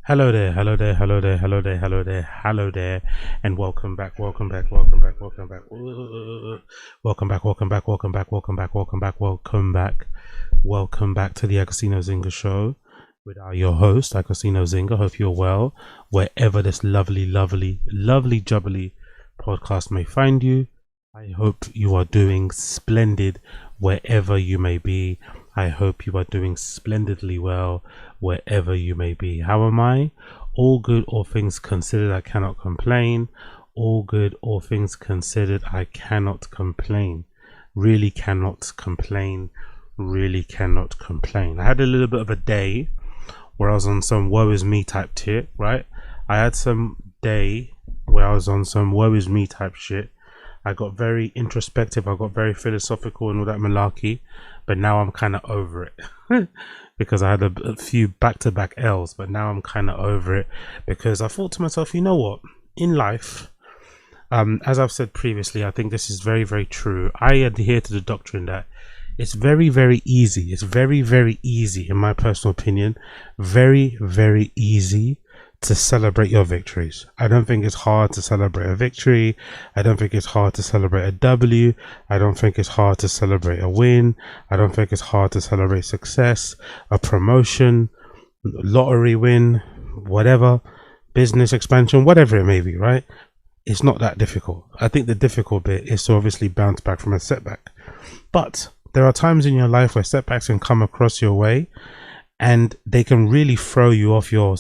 Hello there, hello there, hello there, hello there, hello there, hello there, and welcome back, welcome back, welcome back, welcome back, welcome back, welcome back, welcome back, welcome back, welcome back, welcome back to the Agostinho Zinga show with your host, Agostinho Zinga. Hope you're well, wherever this lovely, jubbly podcast may find you. I hope you are doing splendid wherever you may be. I hope you are doing splendidly well wherever you may be. How am I? All good, all things considered, I cannot complain. All good, all things considered, I cannot complain. Really cannot complain. Really cannot complain. I had a little bit of a day where I was on some woe is me type tip, right? I had some day where I was on some woe is me type shit. I got very introspective, I got very philosophical and all that malarkey, but now I'm kind of over it because I had a few back-to-back L's, but now I'm kind of over it because I thought to myself, you know what, in life, as I've said previously, I think this is very, very true. I adhere to the doctrine that it's very, very easy. It's very, very easy, in my personal opinion, very, very easy to celebrate your victories. I don't think it's hard to celebrate a victory. I don't think it's hard to celebrate a W. I don't think it's hard to celebrate a win. I don't think it's hard to celebrate success, a promotion, lottery win, whatever, business expansion, whatever it may be, right? It's not that difficult. I think the difficult bit is to obviously bounce back from a setback. But there are times in your life where setbacks can come across your way and they can really throw you off your,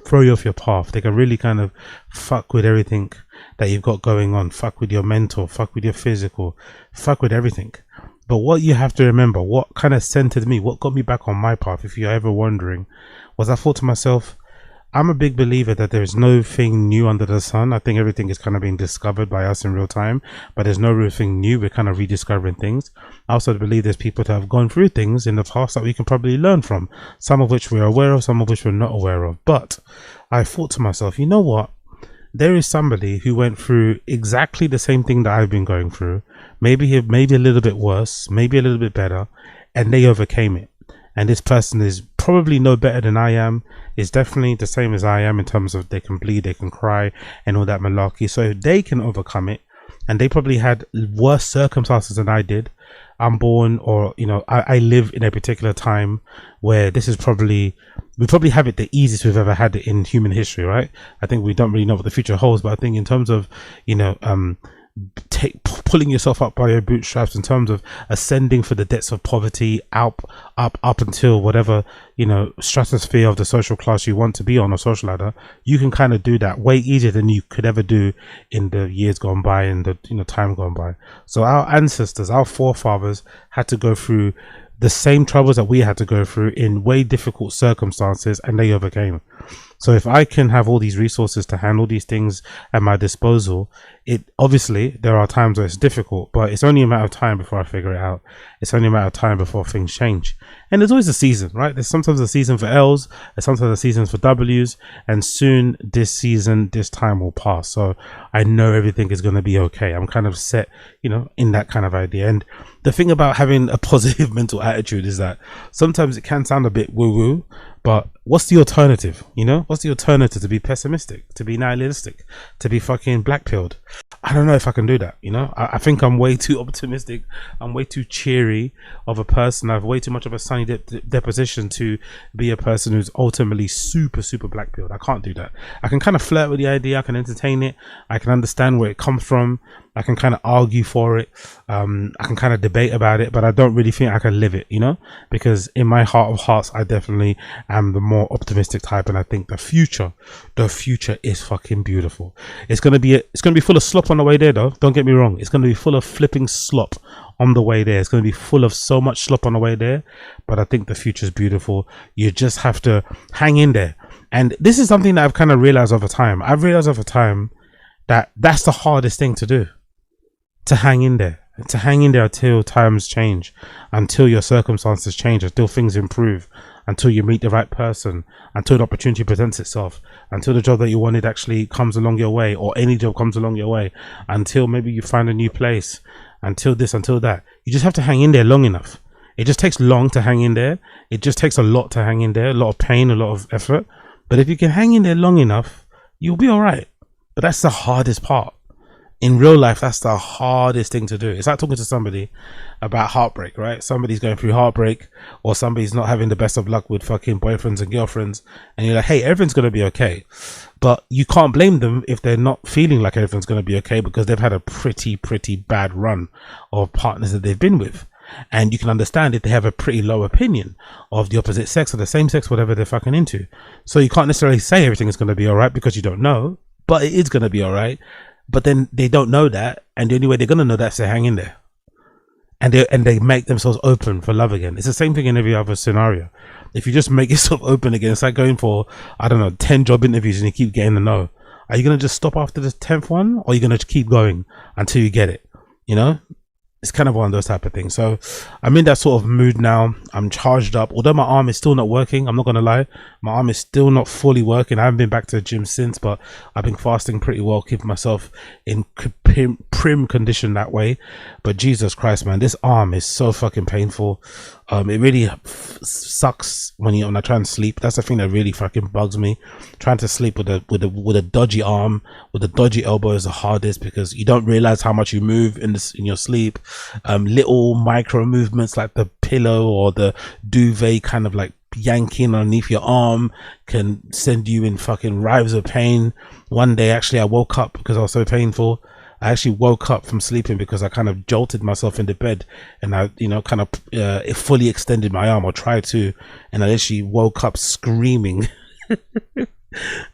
throw you off your path. They can really kind of fuck with everything that you've got going on, fuck with your mental, fuck with your physical, fuck with everything. But what you have to remember, what kind of centered me, what got me back on my path, if you're ever wondering, was I thought to myself, I'm a big believer that there is no thing new under the sun. I think everything is kind of being discovered by us in real time, but there's no real thing new. We're kind of rediscovering things. I also believe there's people that have gone through things in the past that we can probably learn from, some of which we're aware of, some of which we're not aware of. But I thought to myself, you know what? There is somebody who went through exactly the same thing that I've been going through, maybe a little bit worse, maybe a little bit better, and they overcame it. And this person is probably no better than I am, is definitely the same as I am in terms of they can bleed, they can cry and all that malarkey. So if they can overcome it, and they probably had worse circumstances than I did, I'm born, or I live in a particular time where this is we probably have it the easiest we've ever had it in human history, right? I think we don't really know what the future holds, but I think in terms of pulling yourself up by your bootstraps, in terms of ascending for the depths of poverty, up until whatever stratosphere of the social class you want to be on, a social ladder, you can kind of do that way easier than you could ever do in the years gone by and the time gone by. So our ancestors, our forefathers, had to go through the same troubles that we had to go through in way difficult circumstances, and they overcame. So if I can have all these resources to handle these things at my disposal, obviously there are times where it's difficult, but it's only a matter of time before I figure it out. It's only a matter of time before things change. And there's always a season, right? There's sometimes a season for L's, there's sometimes a season for W's, and soon this time will pass. So I know everything is going to be okay. I'm kind of set, in that kind of idea. And the thing about having a positive mental attitude is that sometimes it can sound a bit woo-woo, but what's the alternative? What's the alternative? To be pessimistic, to be nihilistic, to be fucking black-pilled? I don't know if I can do that. I think I'm way too optimistic. I'm way too cheery of a person. I have way too much of a sunny deposition to be a person who's ultimately super, super black-pilled. I can't do that. I can kind of flirt with the idea. I can entertain it. I can understand where it comes from. I can kind of argue for it. I can kind of debate about it, but I don't really think I can live it, because in my heart of hearts, I definitely am the more optimistic type. And I think the future is fucking beautiful. It's going to be full of slop on the way there, though. Don't get me wrong. It's going to be full of flipping slop on the way there. It's going to be full of so much slop on the way there, but I think the future is beautiful. You just have to hang in there. And this is something that I've kind of realized over time. I've realized over time that that's the hardest thing to do. To hang in there until times change, until your circumstances change, until things improve, until you meet the right person, until the opportunity presents itself, until the job that you wanted actually comes along your way, or any job comes along your way, until maybe you find a new place, until this, until that. You just have to hang in there long enough. It just takes long to hang in there. It just takes a lot to hang in there, a lot of pain, a lot of effort. But if you can hang in there long enough, you'll be all right. But that's the hardest part. In real life, that's the hardest thing to do. It's like talking to somebody about heartbreak, right? Somebody's going through heartbreak, or somebody's not having the best of luck with fucking boyfriends and girlfriends, and you're like, hey, everything's going to be okay. But you can't blame them if they're not feeling like everything's going to be okay, because they've had a pretty bad run of partners that they've been with. And you can understand if they have a pretty low opinion of the opposite sex or the same sex, whatever they're fucking into. So you can't necessarily say everything is going to be all right, because you don't know, but it is going to be all right. But then they don't know that, and the only way they're going to know that is to hang in there. And they make themselves open for love again. It's the same thing in every other scenario. If you just make yourself open again, it's like going for, I don't know, 10 job interviews and you keep getting a no. Are you going to just stop after the 10th one, or are you going to keep going until you get it? You know? It's kind of one of those type of things. So I'm in that sort of mood now. I'm charged up. Although my arm is still not working, I'm not going to lie. My arm is still not fully working. I haven't been back to the gym since, but I've been fasting pretty well, keeping myself in prim condition that way. But Jesus Christ, man, this arm is so fucking painful. It really sucks when I try and sleep. That's the thing that really fucking bugs me. Trying to sleep with a dodgy arm, with a dodgy elbow is the hardest, because you don't realize how much you move in your sleep. Little micro movements like the pillow or the duvet kind of like yanking underneath your arm can send you in fucking writhes of pain. One day, actually, I woke up because I was so painful. I actually woke up from sleeping because I kind of jolted myself into bed, and I, kind of fully extended my arm, or tried to, and I actually woke up screaming.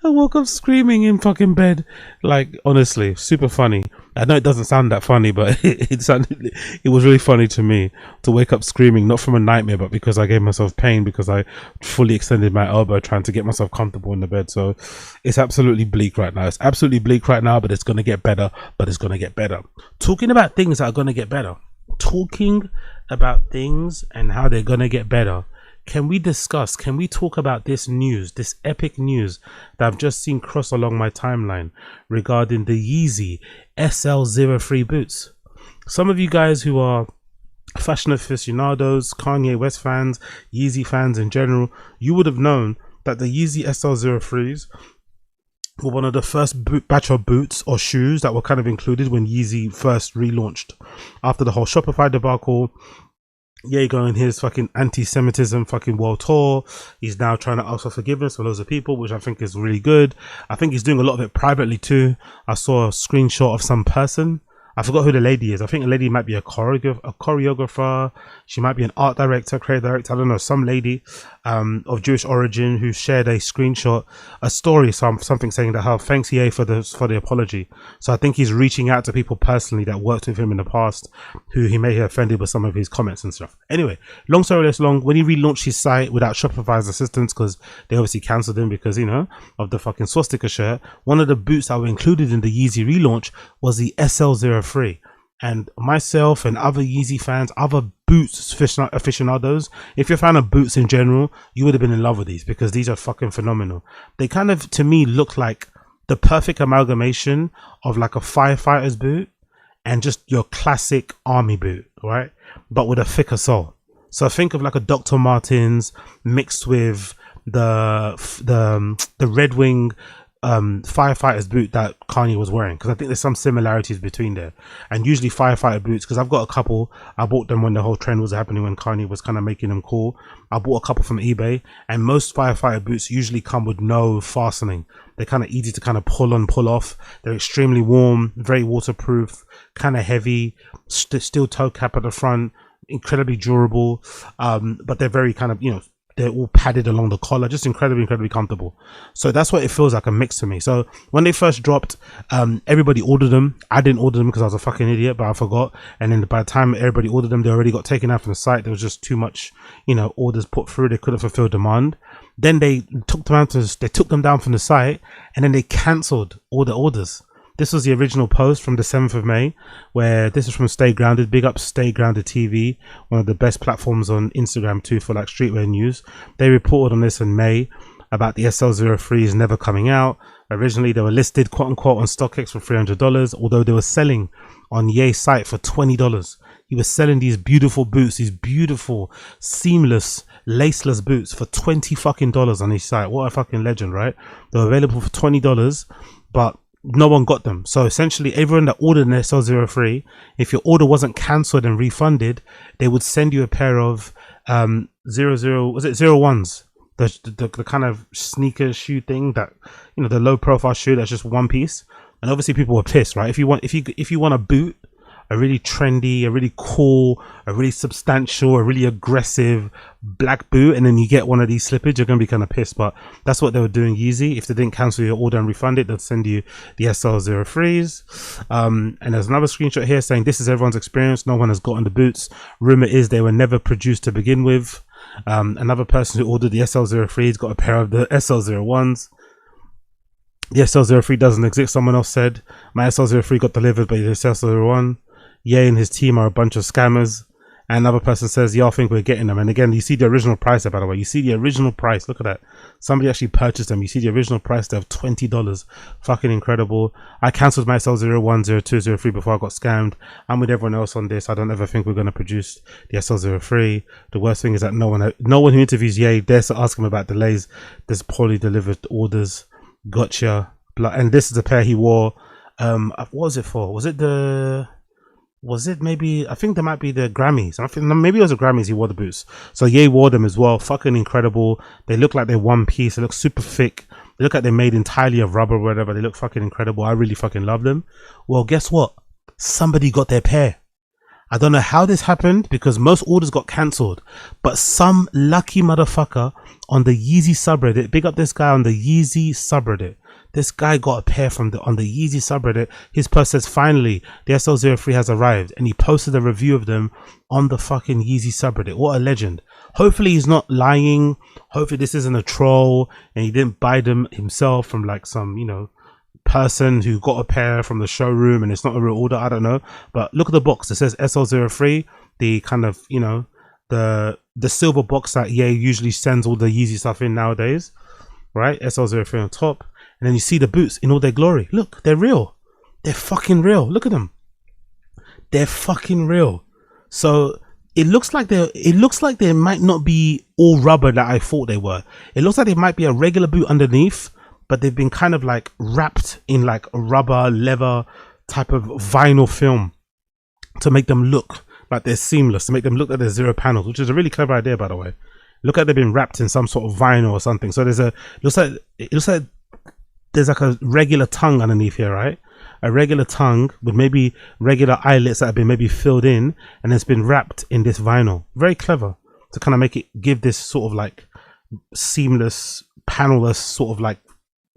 I woke up screaming in fucking bed. Like, honestly, super funny. I know it doesn't sound that funny, but it was really funny to me to wake up screaming, not from a nightmare, but because I gave myself pain because I fully extended my elbow trying to get myself comfortable in the bed. So it's absolutely bleak right now. It's absolutely bleak right now, but it's going to get better. But it's going to get better. Talking about things that are going to get better. Talking about things and how they're going to get better. Can we talk about this news, this epic news that I've just seen cross along my timeline regarding the Yeezy SL-03 boots? Some of you guys who are fashion aficionados, Kanye West fans, Yeezy fans in general, you would have known that the Yeezy SL-03s were one of the first batch of boots or shoes that were kind of included when Yeezy first relaunched. After the whole Shopify debacle, yeah, going his fucking anti-Semitism fucking world tour. He's now trying to ask for forgiveness for loads of people, which I think is really good. I think he's doing a lot of it privately too. I saw a screenshot of some person. I forgot who the lady is. I think the lady might be a choreographer. She might be an art director, creative director. I don't know, some lady of Jewish origin who shared a screenshot, a story, something saying that, thanks EA for the apology. So I think he's reaching out to people personally that worked with him in the past, who he may have offended with some of his comments and stuff. Anyway, long story less long, when he relaunched his site without Shopify's assistance, because they obviously cancelled him because, of the fucking swastika shirt, one of the boots that were included in the Yeezy relaunch was the SL-03. And myself and other Yeezy fans, other boots aficionados, if you're a fan of boots in general, you would have been in love with these, because these are fucking phenomenal. They kind of, to me, look like the perfect amalgamation of like a firefighter's boot and just your classic army boot, right? But with a thicker sole. So think of like a Dr. Martens mixed with the Red Wing firefighter's boot that Kanye was wearing, because I think there's some similarities between there. And usually firefighter boots, because I've got a couple, I bought them when the whole trend was happening, when Kanye was kind of making them cool. I bought a couple from eBay, and most firefighter boots usually come with no fastening. They're kind of easy to kind of pull on, pull off. They're extremely warm, very waterproof, kind of heavy, steel toe cap at the front, incredibly durable, but they're very kind of, they're all padded along the collar, just incredibly comfortable. So that's what it feels like, a mix to me. So when they first dropped, everybody ordered them. I didn't order them because I was a fucking idiot, but I forgot. And then by the time everybody ordered them, they already got taken out from the site. There was just too much, orders put through. They couldn't fulfill demand. Then they took them down from the site, and then they cancelled all the orders. This was the original post from the 7th of May, where this is from Stay Grounded. Big up Stay Grounded TV, one of the best platforms on Instagram too for like streetwear news. They reported on this in May about the SL-03s never coming out. Originally, they were listed quote unquote on StockX for $300, although they were selling on Ye's site for $20. He was selling these beautiful boots, these beautiful, seamless laceless boots for $20 fucking on each site. What a fucking legend, right? They were available for $20, but no one got them. So essentially everyone that ordered an SL-03, if your order wasn't cancelled and refunded, they would send you a pair of 01s, the kind of sneaker shoe thing that, you know, the low profile shoe that's just one piece. And obviously people were pissed, right? If you want a boot, a really trendy, a really cool, a really substantial, a really aggressive black boot, and then you get one of these slippers, you're gonna be kind of pissed. But that's what they were doing Yeezy. If they didn't cancel your order and refund it, they'll send you the SL-03s. And there's another screenshot here saying this is everyone's experience. No one has gotten the boots. Rumor is they were never produced to begin with. Another person who ordered the SL-03s got a pair of the SL-01s. The SL-03 doesn't exist, someone else said. My SL-03 got delivered by the SL-01. Ye and his team are a bunch of scammers. And another person says, yeah, I think we're getting them. And again, you see the original price there, by the way. You see the original price. Look at that. Somebody actually purchased them. You see the original price there of $20. Fucking incredible. I cancelled my SL-01, 02, 03 before I got scammed. I'm with everyone else on this. I don't ever think we're going to produce the SL-03. The worst thing is that no one who interviews Ye dares to ask him about delays. There's poorly delivered orders. Gotcha. And this is a pair he wore. What was it for? Was it maybe, I think there might be the Grammys. I think maybe it was the Grammys he wore the boots. So Ye wore them as well. Fucking incredible. They look like they're one piece. They look super thick. They look like they're made entirely of rubber or whatever. They look fucking incredible. I really fucking love them. Well, guess what? Somebody got their pair. I don't know how this happened because most orders got cancelled, but some lucky motherfucker on the Yeezy subreddit, big up this guy on the Yeezy subreddit. This guy got a pair from on the Yeezy subreddit. His post says, finally, the SL-03 has arrived, and he posted a review of them on the fucking Yeezy subreddit. What a legend. Hopefully he's not lying. Hopefully this isn't a troll and he didn't buy them himself from like some, you know, person who got a pair from the showroom and it's not a real order. I don't know, but look at the box. It says SL-03, the kind of, you know, the silver box that Ye usually sends all the Yeezy stuff in nowadays, right? SL-03 on top, and then you see the boots in all their glory. Look, they're real. They're fucking real. Look at them. They're fucking real. So it looks like they might not be all rubber that I thought they were. It looks like they might be a regular boot underneath, but they've been kind of like wrapped in like a rubber, leather type of vinyl film to make them look like they're seamless, to make them look like there's zero panels, which is a really clever idea, by the way. Look like they've been wrapped in some sort of vinyl or something. So it looks like there's like a regular tongue underneath here, right? A regular tongue with maybe regular eyelets that have been maybe filled in, and it's been wrapped in this vinyl. Very clever to kind of make it give this sort of like seamless, panelless sort of like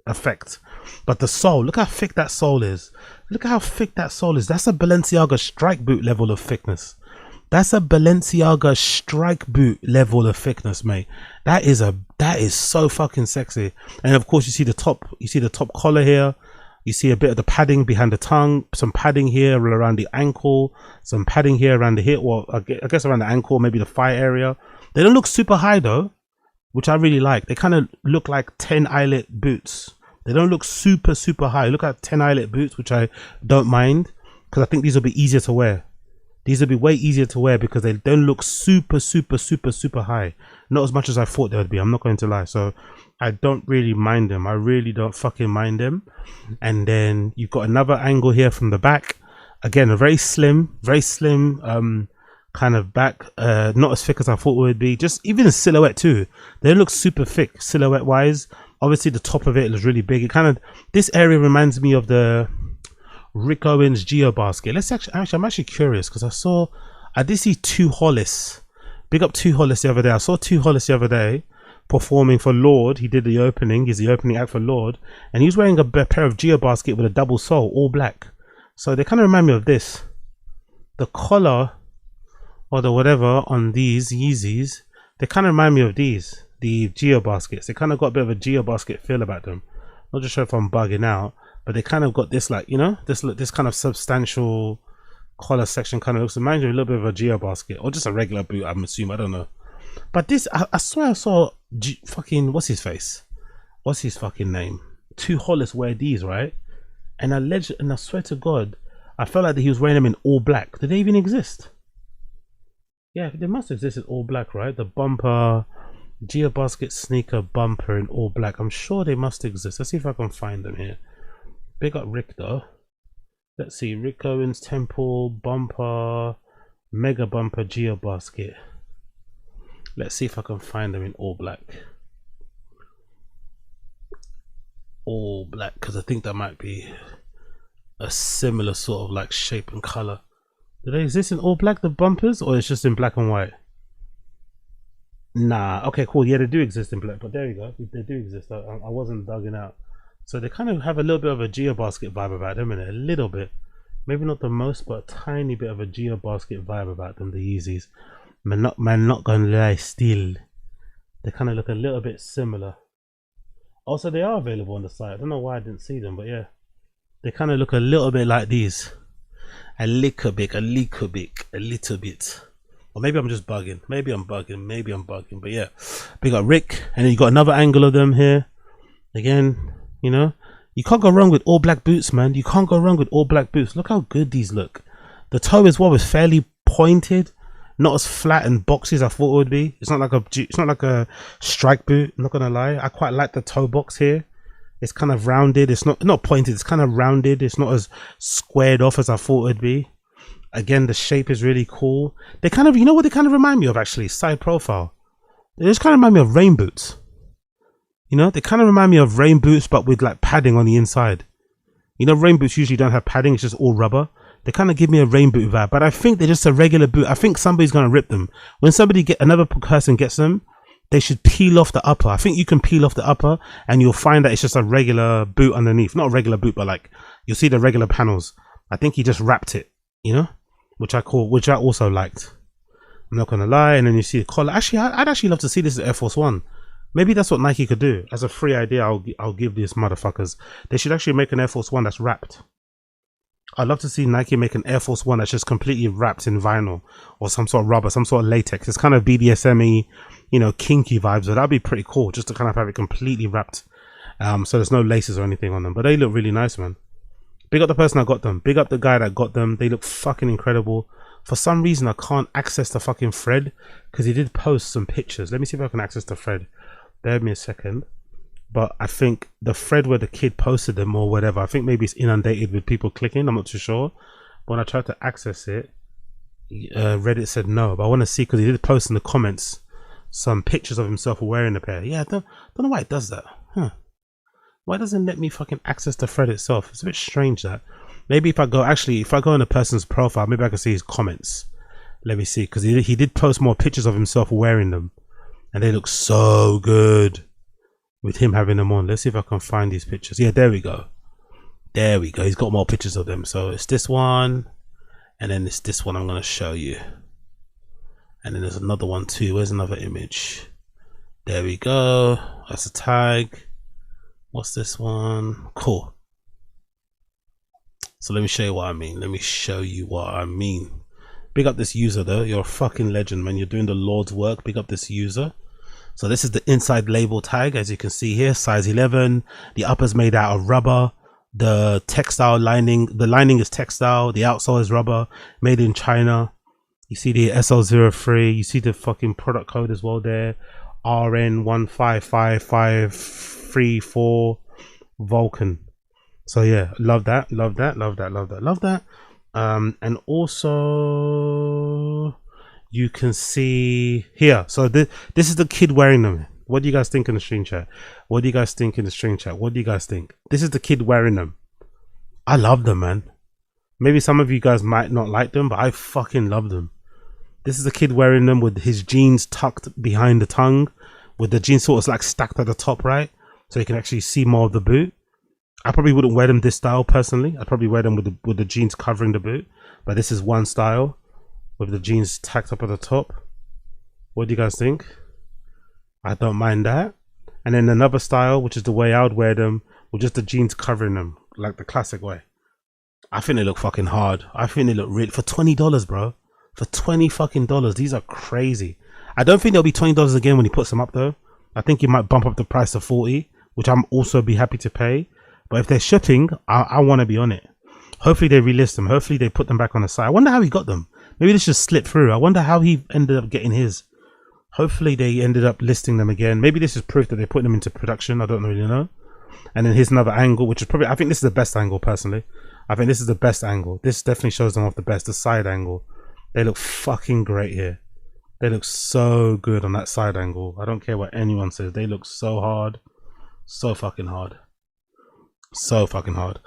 effect. But the sole, look how thick that sole is. Look how thick that sole is. That's a Balenciaga strike boot level of thickness. That's a Balenciaga strike boot level of thickness, mate. That is so fucking sexy. And of course you see the top collar here. You see a bit of the padding behind the tongue, some padding here around the ankle, some padding here around the hip, well, I guess around the ankle, maybe the thigh area. They don't look super high though, which I really like. They kind of look like 10 eyelet boots. They don't look super high. Look at 10 eyelet boots, which I don't mind because I think these will be easier to wear. These will be way easier to wear because they don't look super high. Not as much as I thought they would be. I'm not going to lie. So I don't really mind them. I really don't fucking mind them. And then you've got another angle here from the back. Again, a very slim kind of back. Not as thick as I thought it would be. Just even in silhouette too. They don't look super thick silhouette wise. Obviously the top of it looks really big. It kind of, this area reminds me of the Rick Owens Geo basket. Let's actually I'm actually curious because I did see Tu Hollis. Big up Tu Hollis the other day. I saw Tu Hollis the other day performing for Lord. He did the opening. He's the opening act for Lord, and he was wearing a pair of Geo basket with a double sole, all black. So they kind of remind me of this. The collar or the whatever on these Yeezys, they kind of remind me of these, the Geo baskets. They kind of got a bit of a Geo basket feel about them. Not just sure if I'm bugging out, but they kind of got this, like, you know, this kind of substantial collar section. Kind of looks, reminds me a little bit of a Geo basket or just a regular boot, I'm assuming. I don't know, but this, I swear I saw fucking what's his fucking name, Tu Hollis wear these, right? And I swear to God, I felt like that he was wearing them in all black. Did they even exist? Yeah, they must exist in all black, right? The bumper, Geo Basket sneaker bumper in all black. I'm sure they must exist. Let's see if I can find them here. Big up Rick though. Let's see, Rick Owens Temple bumper, mega bumper Geo Basket. Let's see if I can find them in all black. All black, because I think that might be a similar sort of like shape and color. Do they exist in all black, the bumpers, or it's just in black and white? Nah, okay, cool. Yeah, they do exist in black, but there you go. They do exist. I wasn't dugging out. So they kind of have a little bit of a Geo Basket vibe about them, innit? A little bit. Maybe not the most, but a tiny bit of a Geo Basket vibe about them, the Yeezys. Man, not gonna lie, still. They kind of look a little bit similar. Also, they are available on the site. I don't know why I didn't see them, but yeah. They kind of look a little bit like these. A little bit. Or maybe I'm just bugging. Maybe I'm bugging. But yeah, we got Rick, and then you got another angle of them here. Again, you know, you can't go wrong with all black boots, man. You can't go wrong with all black boots. Look how good these look. The toe as well is fairly pointed, not as flat and boxy as I thought it would be. It's not like a strike boot. I'm not gonna lie. I quite like the toe box here. It's kind of rounded. It's not pointed. It's kind of rounded. It's not as squared off as I thought it'd be. Again, the shape is really cool. They kind of, you know what they kind of remind me of actually? Side profile. They just kind of remind me of rain boots. You know, they kind of remind me of rain boots, but with like padding on the inside. You know, rain boots usually don't have padding. It's just all rubber. They kind of give me a rain boot vibe, but I think they're just a regular boot. I think somebody's going to rip them. When another person gets them, they should peel off the upper. I think you can peel off the upper and you'll find that it's just a regular boot underneath. Not a regular boot, but like you'll see the regular panels. I think he just wrapped it, you know, which I also liked. I'm not gonna lie. And then you see the collar. Actually, I'd actually love to see this at Air Force One. Maybe that's what Nike could do. As a free idea, I'll give these motherfuckers. They should actually make an Air Force One that's wrapped. I'd love to see Nike make an Air Force One that's just completely wrapped in vinyl or some sort of rubber, some sort of latex. It's kind of BDSM-y, you know, kinky vibes. So that'd be pretty cool, just to kind of have it completely wrapped. So there's no laces or anything on them, but they look really nice, man. Big up the person that got them. Big up the guy that got them. They look fucking incredible. For some reason, I can't access the fucking thread because he did post some pictures. Let me see if I can access the thread. Bear with me a second. But I think the thread where the kid posted them or whatever, I think maybe it's inundated with people clicking. I'm not too sure. But when I tried to access it, Reddit said no. But I want to see because he did post in the comments some pictures of himself wearing a pair. Yeah, I don't know why it does that. Huh. Why doesn't it let me fucking access the thread itself? It's a bit strange that. Maybe if I go on a person's profile, maybe I can see his comments. Let me see, because he did post more pictures of himself wearing them. And they look so good with him having them on. Let's see if I can find these pictures. Yeah, there we go. There we go. He's got more pictures of them. So it's this one. And then it's this one I'm going to show you. And then there's another one too. Where's another image? There we go. That's a tag. What's this one? Cool. So let me show you what I mean. Big up this user though. You're a fucking legend, man. You're doing the Lord's work. Big up this user. So this is the inside label tag, as you can see here, size 11. The upper's made out of rubber. The textile lining, the lining is textile. The outsole is rubber, made in China. You see the SL-03. You see the fucking product code as well there. RN1555534 Vulcan. So yeah, love that. And also you can see here. So this is the kid wearing them. What do you guys think in the stream chat? This is the kid wearing them. I love them, man. Maybe some of you guys might not like them, but I fucking love them. This is the kid wearing them with his jeans tucked behind the tongue, with the jeans sort of like stacked at the top, right? So you can actually see more of the boot. I probably wouldn't wear them this style personally. I'd probably wear them with the jeans covering the boot. But this is one style with the jeans tacked up at the top. What do you guys think? I don't mind that. And then another style, which is the way I would wear them, with just the jeans covering them, like the classic way. I think they look fucking hard. I think they look really, for $20, bro. For $20 fucking dollars. These are crazy. I don't think they'll be $20 again when he puts them up though. I think he might bump up the price to 40, which I'm also be happy to pay. But if they're shipping, I want to be on it. Hopefully they relist them. Hopefully they put them back on the site. I wonder how he got them. Maybe this just slipped through. I wonder how he ended up getting his. Hopefully they ended up listing them again. Maybe this is proof that they put them into production. I don't really know. And then here's another angle, which is probably, I think this is the best angle personally. I think this is the best angle. This definitely shows them off the best, the side angle. They look fucking great here. They look so good on that side angle. I don't care what anyone says. They look so hard. So fucking hard. So fucking hard.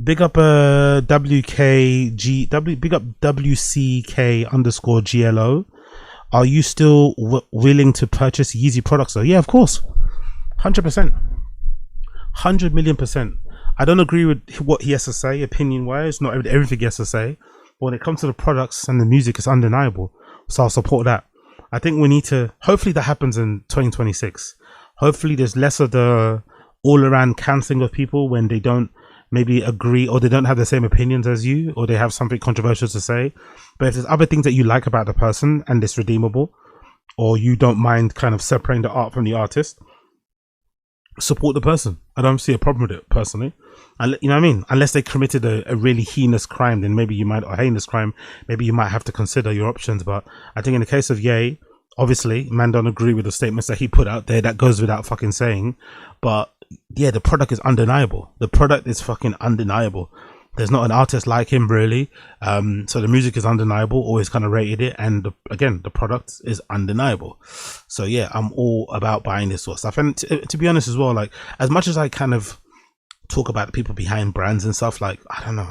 Big up WKG, big up WCK_GLO. Are you still willing to purchase Yeezy products though? Yeah, of course. 100%. 100 million %. I don't agree with what he has to say opinion wise, not everything he has to say, but when it comes to the products and the music, it's undeniable, so I'll support that. I think we need to, hopefully that happens in 2026. Hopefully there's less of the all around cancelling of people when they don't maybe agree, or they don't have the same opinions as you, or they have something controversial to say. But if there's other things that you like about the person and it's redeemable, or you don't mind kind of separating the art from the artist, support the person. I don't see a problem with it personally. And you know what I mean? Unless they committed a really heinous crime, then maybe you might, or heinous crime, maybe you might have to consider your options. But I think in the case of Ye, obviously, man don't agree with the statements that he put out there. That goes without fucking saying. But yeah, the product is undeniable. The product is fucking undeniable. There's not an artist like him really. So the music is undeniable. Always kind of rated it. And again, the product is undeniable. So yeah, I'm all about buying this sort of stuff. And to be honest as well, like as much as I kind of talk about the people behind brands and stuff, like, I don't know,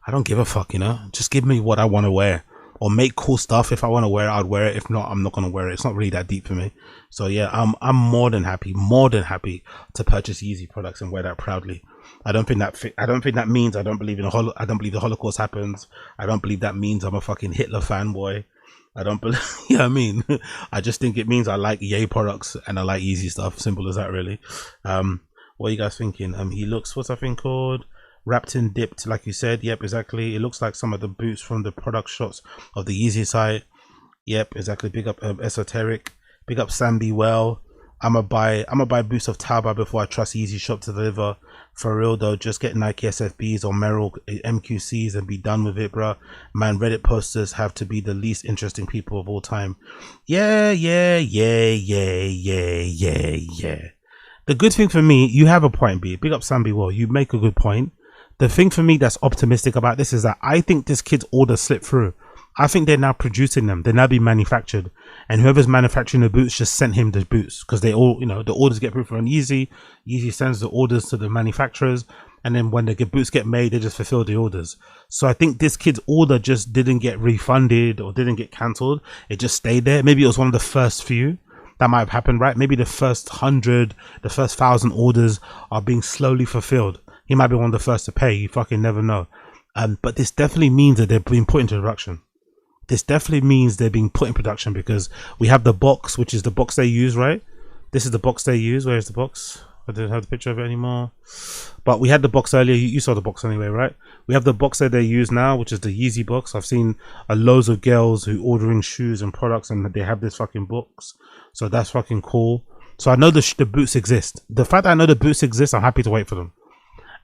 I don't give a fuck, you know, just give me what I want to wear. Or make cool stuff. If I want to wear it, I'd wear it. If not, I'm not going to wear it. It's not really that deep for me. So yeah, I'm more than happy to purchase Yeezy products and wear that proudly. I don't think that means I don't believe in I don't believe the Holocaust happens. I don't believe that means I'm a fucking Hitler fanboy. I don't believe, you know what I mean? I just think it means I like Ye products and I like Yeezy stuff. Simple as that, really. What are you guys thinking? He looks, what's that thing called? Wrapped in dipped, like you said. Yep, exactly. It looks like some of the boots from the product shots of the Yeezy site. Yep, exactly. Big up Esoteric. Big up Sam Be Well. I'ma buy boots of Tauba before I trust Yeezy shop to deliver. For real though, just get Nike SFBs or Merrill MQCs and be done with it, bro. Man, Reddit posters have to be the least interesting people of all time. Yeah. The good thing for me, you have a point, B. Big up Sam Be Well. You make a good point. The thing for me that's optimistic about this is that I think this kid's order slipped through. I think they're now producing them. They're now being manufactured. And whoever's manufacturing the boots just sent him the boots. Because they all, you know, the orders get approved on Yeezy. Yeezy sends the orders to the manufacturers. And then when the boots get made, they just fulfill the orders. So I think this kid's order just didn't get refunded or didn't get cancelled. It just stayed there. Maybe it was one of the first few. That might have happened, right? Maybe the first 100, the first 1,000 orders are being slowly fulfilled. He might be one of the first to pay. You fucking never know. But this definitely means that they're being put into production. This definitely means they're being put in production because we have the box, which is the box they use, right? This is the box they use. Where is the box? I don't have the picture of it anymore. But we had the box earlier. You saw the box anyway, right? We have the box that they use now, which is the Yeezy box. I've seen loads of girls who ordering shoes and products and they have this fucking box. So that's fucking cool. So I know the boots exist. The fact that I know the boots exist, I'm happy to wait for them.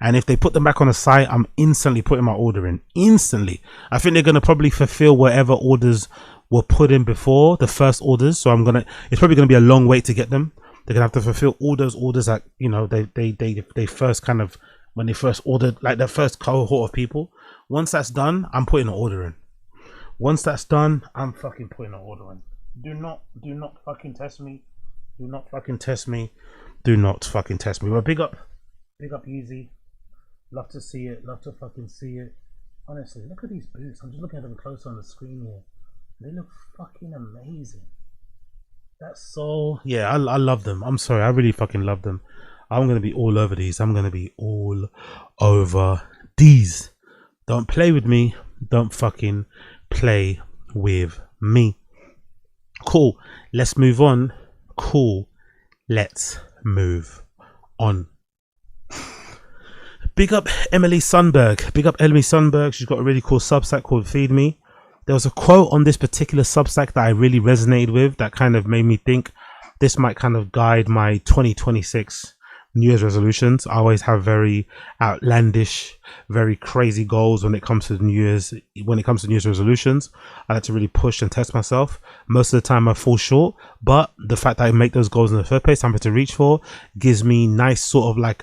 And if they put them back on the site, I'm instantly putting my order in. Instantly. I think they're going to probably fulfill whatever orders were put in before, the first orders. So it's probably going to be a long wait to get them. They're going to have to fulfill all those orders that, you know, they first kind of, when they first ordered, like the first cohort of people. Once that's done, I'm putting an order in. Once that's done, I'm fucking putting an order in. Do not fucking test me. Do not fucking test me. Do not fucking test me. But big up Yeezy. Love to see it. Love to fucking see it. Honestly, look at these boots. I'm just looking at them close on the screen here. They look fucking amazing. That's so... Yeah, I love them. I'm sorry. I really fucking love them. I'm going to be all over these. I'm going to be all over these. Don't play with me. Don't fucking play with me. Cool. Let's move on. Cool. Let's move on. Big up Emily Sundberg. Big up Emily Sundberg. She's got a really cool Substack called Feed Me. There was a quote on this particular Substack that I really resonated with, that kind of made me think this might kind of guide my 2026 New Year's resolutions. I always have very outlandish, very crazy goals when it comes to New Year's. When it comes to New Year's resolutions, I like to really push and test myself. Most of the time I fall short, but the fact that I make those goals in the first place, something to reach for, gives me nice sort of like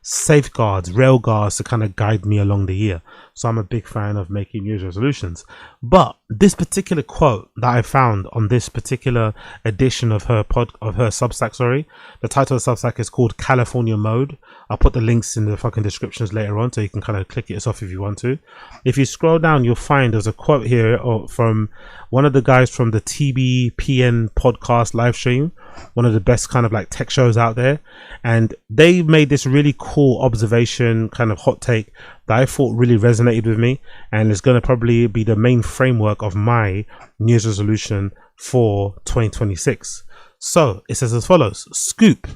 safeguards, rail guards to kind of guide me along the year. So I'm a big fan of making New Year's resolutions. But this particular quote that I found on this particular edition of her Substack, sorry, the title of the Substack is called California Mode. I'll put the links in the fucking descriptions later on, so you can kind of click it yourself if you want to. If you scroll down, you'll find there's a quote here from one of the guys from the TBPN podcast live stream, one of the best kind of like tech shows out there, and they made this really cool observation, kind of hot take that I thought really resonated with me, and it's going to probably be the main framework of my New Year's resolution for 2026. So it says as follows: Scoop,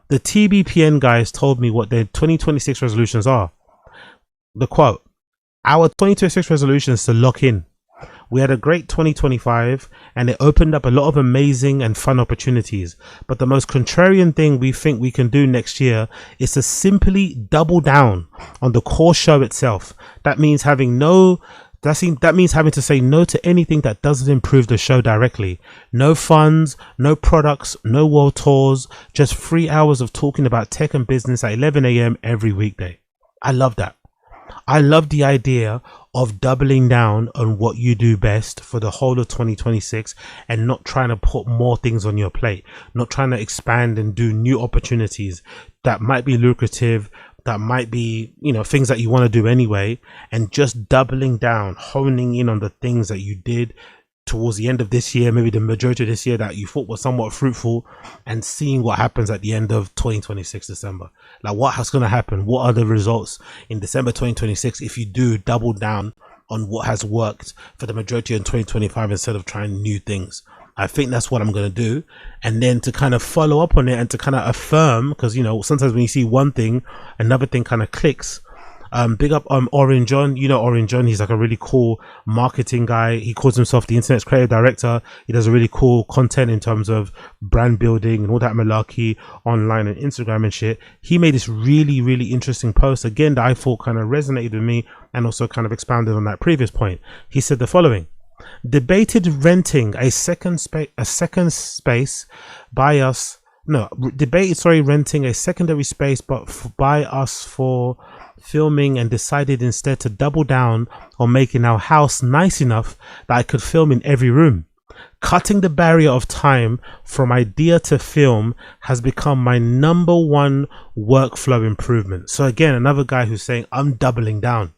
the TBPN guys told me what their 2026 resolutions are. The quote: our 2026 resolution is to lock in. We had a great 2025 and it opened up a lot of amazing and fun opportunities. But the most contrarian thing we think we can do next year is to simply double down on the core show itself. That means having to say no to anything that doesn't improve the show directly. No funds, no products, no world tours, just 3 hours of talking about tech and business at 11 a.m. every weekday. I love that. I love the idea of doubling down on what you do best for the whole of 2026 and not trying to put more things on your plate, not trying to expand and do new opportunities that might be lucrative, that might be, you know, things that you want to do anyway, and just doubling down, honing in on the things that you did towards the end of this year, maybe the majority of this year that you thought was somewhat fruitful, and seeing what happens at the end of 2026 December. Like, what's going to happen? What are the results in December 2026 if you do double down on what has worked for the majority in 2025 instead of trying new things? I think that's what I'm going to do. And then to kind of follow up on it and to kind of affirm, because, you know, sometimes when you see one thing, another thing kind of clicks. Big up Orin John. You know Orin John, he's like a really cool marketing guy. He calls himself the internet's creative director. He does a really cool content in terms of brand building and all that malarkey online and Instagram and shit. He made this really, really interesting post again that I thought kind of resonated with me and also kind of expounded on that previous point. He said the following: debated renting a renting a secondary space by us for filming, and decided instead to double down on making our house nice enough that I could film in every room. Cutting the barrier of time from idea to film has become my number one workflow improvement. So again, another guy who's saying I'm doubling down.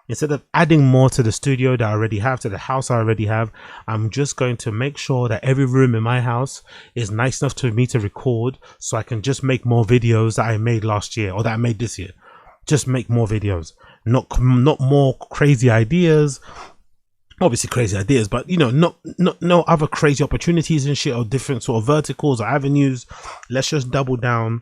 Instead of adding more to the studio that I already have, to the house I already have, I'm just going to make sure that every room in my house is nice enough for me to record, so I can just make more videos that I made last year or that I made this year. Just make more videos, not more crazy ideas. Obviously crazy ideas, but you know, no other crazy opportunities and shit, or different sort of verticals or avenues. Let's just double down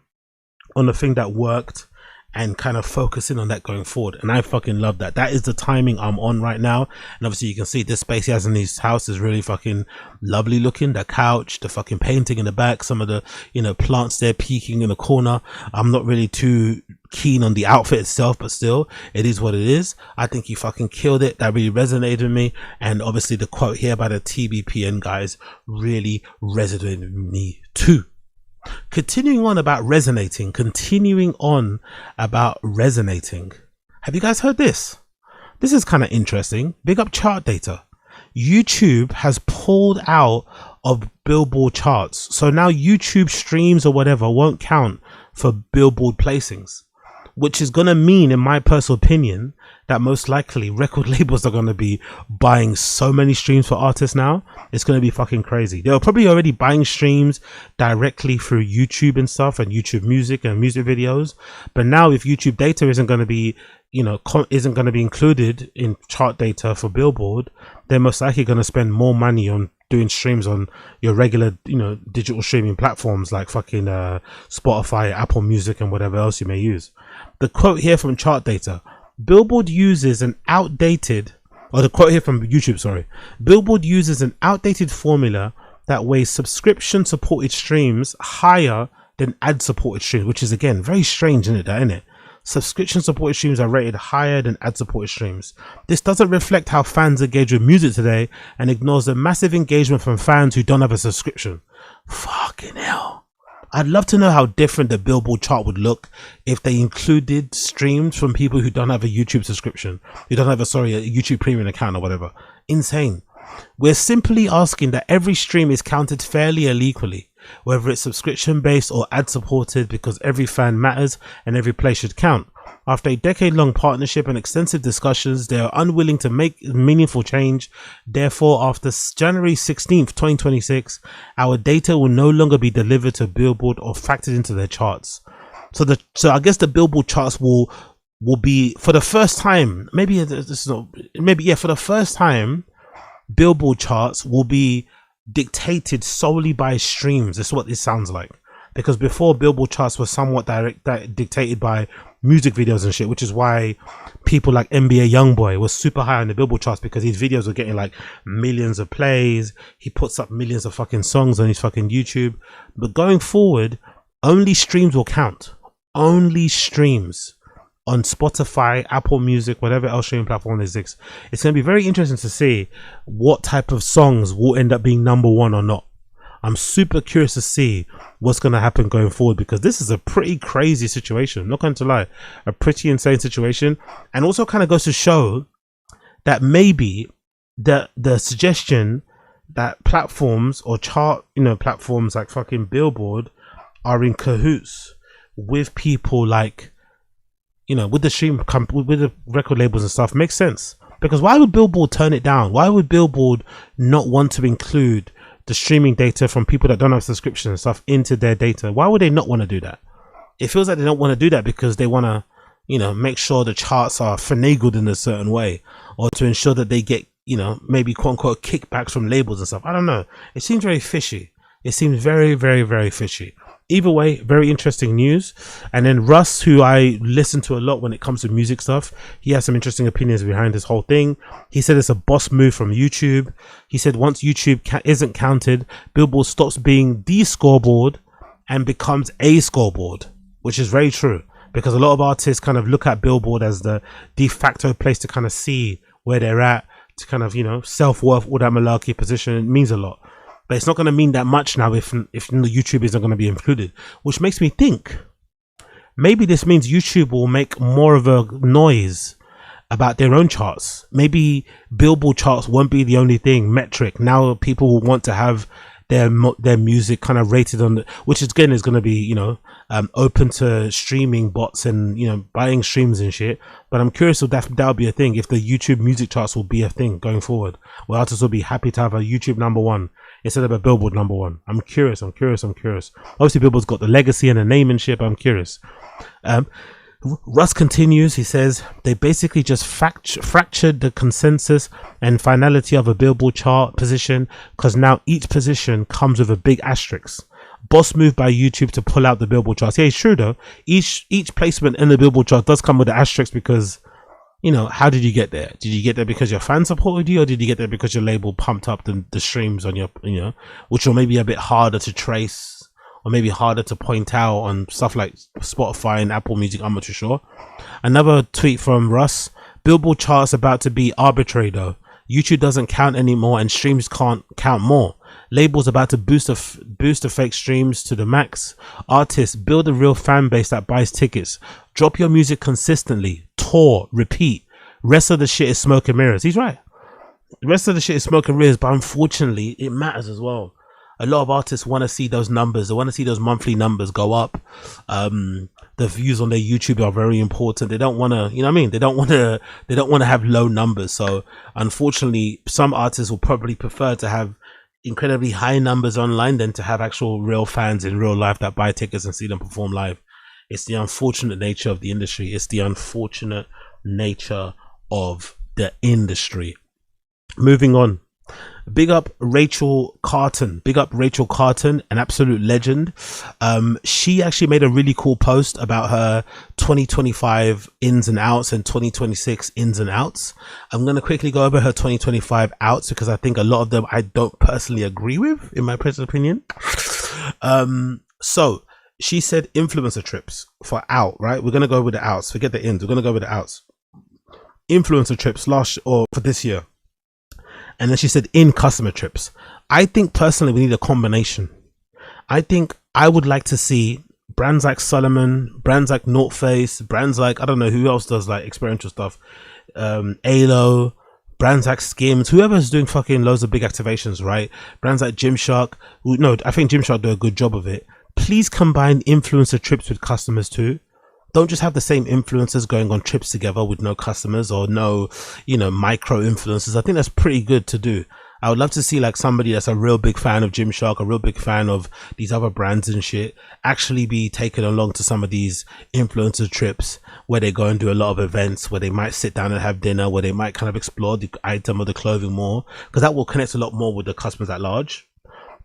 on the thing that worked and kind of focusing on that going forward. And I fucking love that. That is the timing I'm on right now. And obviously you can see this space he has in his house is really fucking lovely looking. The couch, the fucking painting in the back, some of the, you know, plants there peeking in the corner. I'm not really too keen on the outfit itself, but still, it is what it is. I think he fucking killed it. That really resonated with me. And obviously the quote here by the TBPN guys really resonated with me too. Continuing on about resonating. Have you guys heard this? This is kind of interesting. Big up chart data. YouTube has pulled out of Billboard charts. So now YouTube streams or whatever won't count for Billboard placings, which is going to mean, in my personal opinion, that most likely record labels are going to be buying so many streams for artists now. It's going to be fucking crazy. They're probably already buying streams directly through YouTube and stuff, and YouTube music and music videos. But now if YouTube data isn't going to be, you know, isn't going to be included in chart data for Billboard, they're most likely going to spend more money on doing streams on your regular, you know, digital streaming platforms like fucking Spotify, Apple Music, and whatever else you may use. The quote here from chart data: Billboard uses an outdated, or the quote here from YouTube, sorry. Billboard uses an outdated formula that weighs subscription supported streams higher than ad-supported streams, which is again very strange, isn't it? Subscription supported streams are rated higher than ad supported streams. This doesn't reflect how fans engage with music today and ignores the massive engagement from fans who don't have a subscription. Fucking hell. I'd love to know how different the Billboard chart would look if they included streams from people who don't have a YouTube subscription, who don't have a YouTube premium account or whatever. Insane. We're simply asking that every stream is counted fairly and equally, whether it's subscription based or ad supported, because every fan matters and every play should count. After a decade-long partnership and extensive discussions, they are unwilling to make meaningful change. Therefore, after January 16th, 2026, our data will no longer be delivered to Billboard or factored into their charts. So I guess the Billboard charts will be, for the first time, for the first time, Billboard charts will be dictated solely by streams. That's what it sounds like, because before, Billboard charts were somewhat dictated by music videos and shit, which is why people like NBA Youngboy was super high on the Billboard charts, because his videos were getting like millions of plays. He puts up millions of fucking songs on his fucking YouTube. But going forward, only streams will count. Only streams on Spotify, Apple Music, whatever else streaming platform exists. It's going to be very interesting to see what type of songs will end up being number one or not. I'm super curious to see what's going to happen going forward, because this is a pretty crazy situation. I'm not going to lie, a pretty insane situation, and also kind of goes to show that maybe the suggestion that platforms or platforms like fucking Billboard are in cahoots with people like, with the record labels and stuff makes sense. Because why would Billboard turn it down? Why would Billboard not want to include the streaming data from people that don't have subscriptions and stuff into their data? Why would they not want to do that? It feels like they don't want to do that because they want to, make sure the charts are finagled in a certain way, or to ensure that they get, maybe quote unquote kickbacks from labels and stuff. I don't know. It seems very fishy. It seems very, very, very fishy. Either way, very interesting news. And then Russ, who I listen to a lot when it comes to music stuff, he has some interesting opinions behind this whole thing. He said it's a boss move from YouTube. He said once YouTube isn't counted, Billboard stops being the scoreboard and becomes a scoreboard, which is very true, because a lot of artists kind of look at Billboard as the de facto place to kind of see where they're at, to kind of, self-worth, all that malarkey position. It means a lot. But it's not going to mean that much now if the YouTube isn't going to be included, which makes me think maybe this means YouTube will make more of a noise about their own charts. Maybe Billboard charts won't be the only metric. Now people will want to have their music kind of rated on which again is going to be open to streaming bots and buying streams and shit. But I'm curious if that'll be a thing, if the YouTube music charts will be a thing going forward, where artists will be happy to have a YouTube number one instead of a Billboard number one. I'm curious. Obviously Billboard's got the legacy and the name and shit, but I'm curious. Russ continues. He says they basically just fractured the consensus and finality of a Billboard chart position, because now each position comes with a big asterisk. Boss move by YouTube to pull out the Billboard charts. Yeah, it's true though. Each placement in the Billboard chart does come with the asterisk, because how did you get there? Did you get there because your fans supported you, or did you get there because your label pumped up the streams on your, which will maybe a bit harder to trace, or maybe harder to point out on stuff like Spotify and Apple Music? I'm not too sure. Another tweet from Russ: Billboard charts about to be arbitrary though. YouTube doesn't count anymore and streams can't count more. Labels about to boost the fake streams to the max. Artists, build a real fan base that buys tickets. Drop your music consistently. Tour, repeat. Rest of the shit is smoke and mirrors. He's right. The rest of the shit is smoke and mirrors, but unfortunately it matters as well. A lot of artists want to see those numbers. They want to see those monthly numbers go up. The views on their YouTube are very important. They don't want to, They don't want to have low numbers. So unfortunately, some artists will probably prefer to have incredibly high numbers online than to have actual real fans in real life that buy tickets and see them perform live. It's the unfortunate nature of the industry. It's the unfortunate nature of the industry. Moving on. Big up Rachel Carton, an absolute legend. She actually made a really cool post about her 2025 ins and outs and 2026 ins and outs. I'm going to quickly go over her 2025 outs, because I think a lot of them I don't personally agree with, in my personal opinion. So she said influencer trips for out, right? We're gonna go with the outs. Forget the ins. We're gonna go with the outs. Influencer trips for this year. And then she said in customer trips. I think personally we need a combination. I think I would like to see brands like Solomon, brands like North Face, brands like, I don't know who else does like experiential stuff, Alo, brands like Skims, whoever's doing fucking loads of big activations, right? Brands like Gymshark, no, I think Gymshark do a good job of it. Please combine influencer trips with customers too. Don't just have the same influencers going on trips together with no customers or no, you know, micro influencers. I think that's pretty good to do. I would love to see like somebody that's a real big fan of Gymshark, a real big fan of these other brands and shit, actually be taken along to some of these influencer trips where they go and do a lot of events, where they might sit down and have dinner, where they might kind of explore the item or the clothing more, because that will connect a lot more with the customers at large.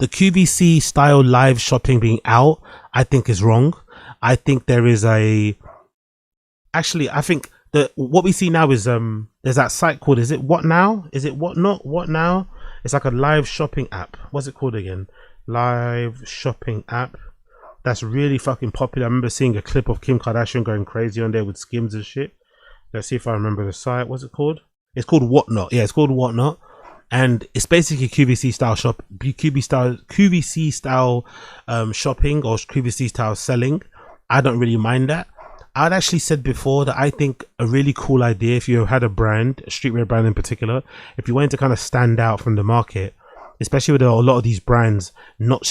The QVC style live shopping being out, I think is wrong. I think there is I think that what we see now is there's that site called, is it What Now? Is it What Not? What Now? It's like a live shopping app. What's it called again? Live shopping app. That's really fucking popular. I remember seeing a clip of Kim Kardashian going crazy on there with Skims and shit. Let's see if I remember the site. What's it called? It's called What Not. Yeah, it's called What Not. And it's basically QVC style QVC style shopping or QVC style selling. I don't really mind that. I'd actually said before that I think a really cool idea, if you had a brand, a streetwear brand in particular, if you wanted to kind of stand out from the market, especially with a lot of these brands not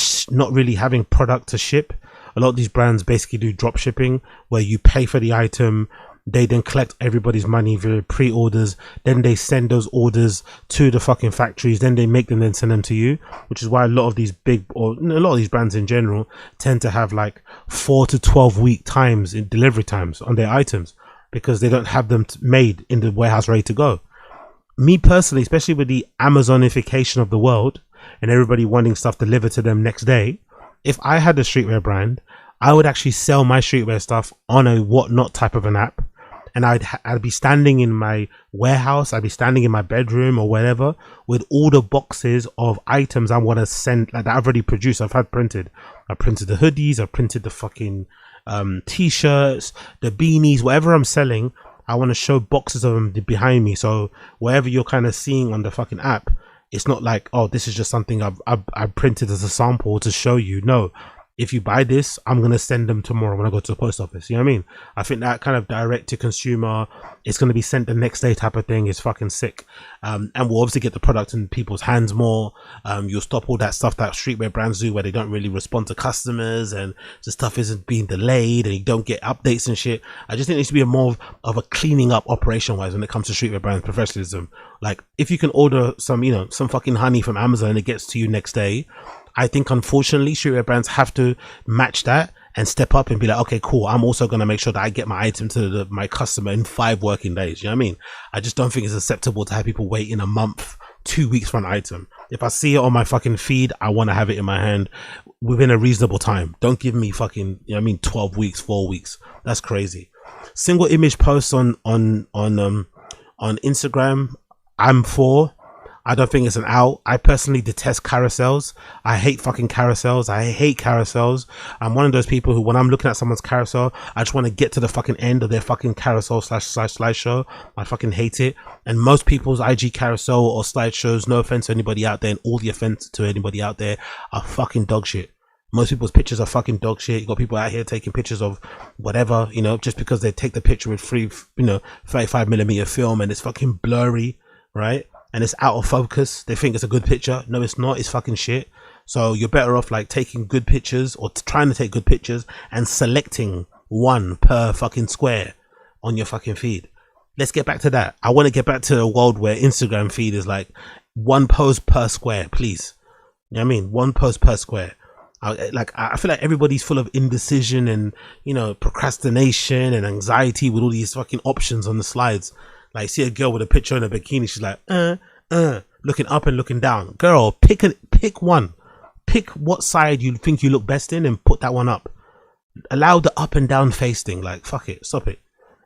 really having product to ship. A lot of these brands basically do drop shipping where you pay for the item, they then collect everybody's money via pre-orders, then they send those orders to the fucking factories, then they make them, then send them to you, which is why a lot of these brands in general tend to have like 4 to 12 week times in delivery times on their items, because they don't have them made in the warehouse ready to go. Me personally, especially with the Amazonification of the world and everybody wanting stuff delivered to them next day, if I had a streetwear brand, I would actually sell my streetwear stuff on a Whatnot type of an app. And I'd be standing in my warehouse, I'd be standing in my bedroom or whatever with all the boxes of items I want to send, like that I've already produced. I've had printed. I printed the hoodies, I printed the fucking t-shirts, the beanies, whatever I'm selling. I want to show boxes of them behind me. So whatever you're kind of seeing on the fucking app, it's not like, oh, this is just something I've printed as a sample to show you. No. If you buy this, I'm going to send them tomorrow when I go to the post office. You know what I mean? I think that kind of direct to consumer, it's going to be sent the next day type of thing is fucking sick. And we'll obviously get the product in people's hands more. You'll stop all that stuff that streetwear brands do where they don't really respond to customers and the stuff isn't being delayed and you don't get updates and shit. I just think it needs to be a more of a cleaning up operation wise when it comes to streetwear brands professionalism. Like if you can order some, you know, some fucking honey from Amazon and it gets to you next day, I think unfortunately streetwear brands have to match that and step up and be like, okay, cool, I'm also going to make sure that I get my item to my customer in 5 working days. You know what I mean? I just don't think it's acceptable to have people wait in a month, 2 weeks for an item. If I see it on my fucking feed, I want to have it in my hand within a reasonable time. Don't give me fucking, you know what I mean, 12 weeks, 4 weeks. That's crazy. Single image posts on Instagram, I'm for. I don't think it's an out. I personally detest carousels. I hate fucking carousels. I hate carousels. I'm one of those people who, when I'm looking at someone's carousel, I just want to get to the fucking end of their fucking carousel slash slideshow. I fucking hate it. And most people's IG carousel or slideshows, no offense to anybody out there and all the offense to anybody out there, are fucking dog shit. Most people's pictures are fucking dog shit. You got people out here taking pictures of whatever, you know, just because they take the picture with 35mm film and it's fucking blurry, right? And it's out of focus. They think it's a good picture. No, it's not. It's fucking shit. So you're better off like taking good pictures or trying to take good pictures and selecting one per fucking square on your fucking feed. Let's get back to that. I want to get back to a world where Instagram feed is like 1 post per square, please. You know what I mean? 1 post per square. I feel like everybody's full of indecision and, you know, procrastination and anxiety with all these fucking options on the slides. Like, see a girl with a picture in a bikini, she's like, looking up and looking down. Girl, pick one. Pick what side you think you look best in and put that one up. Allow the up and down face thing. Like, fuck it, stop it.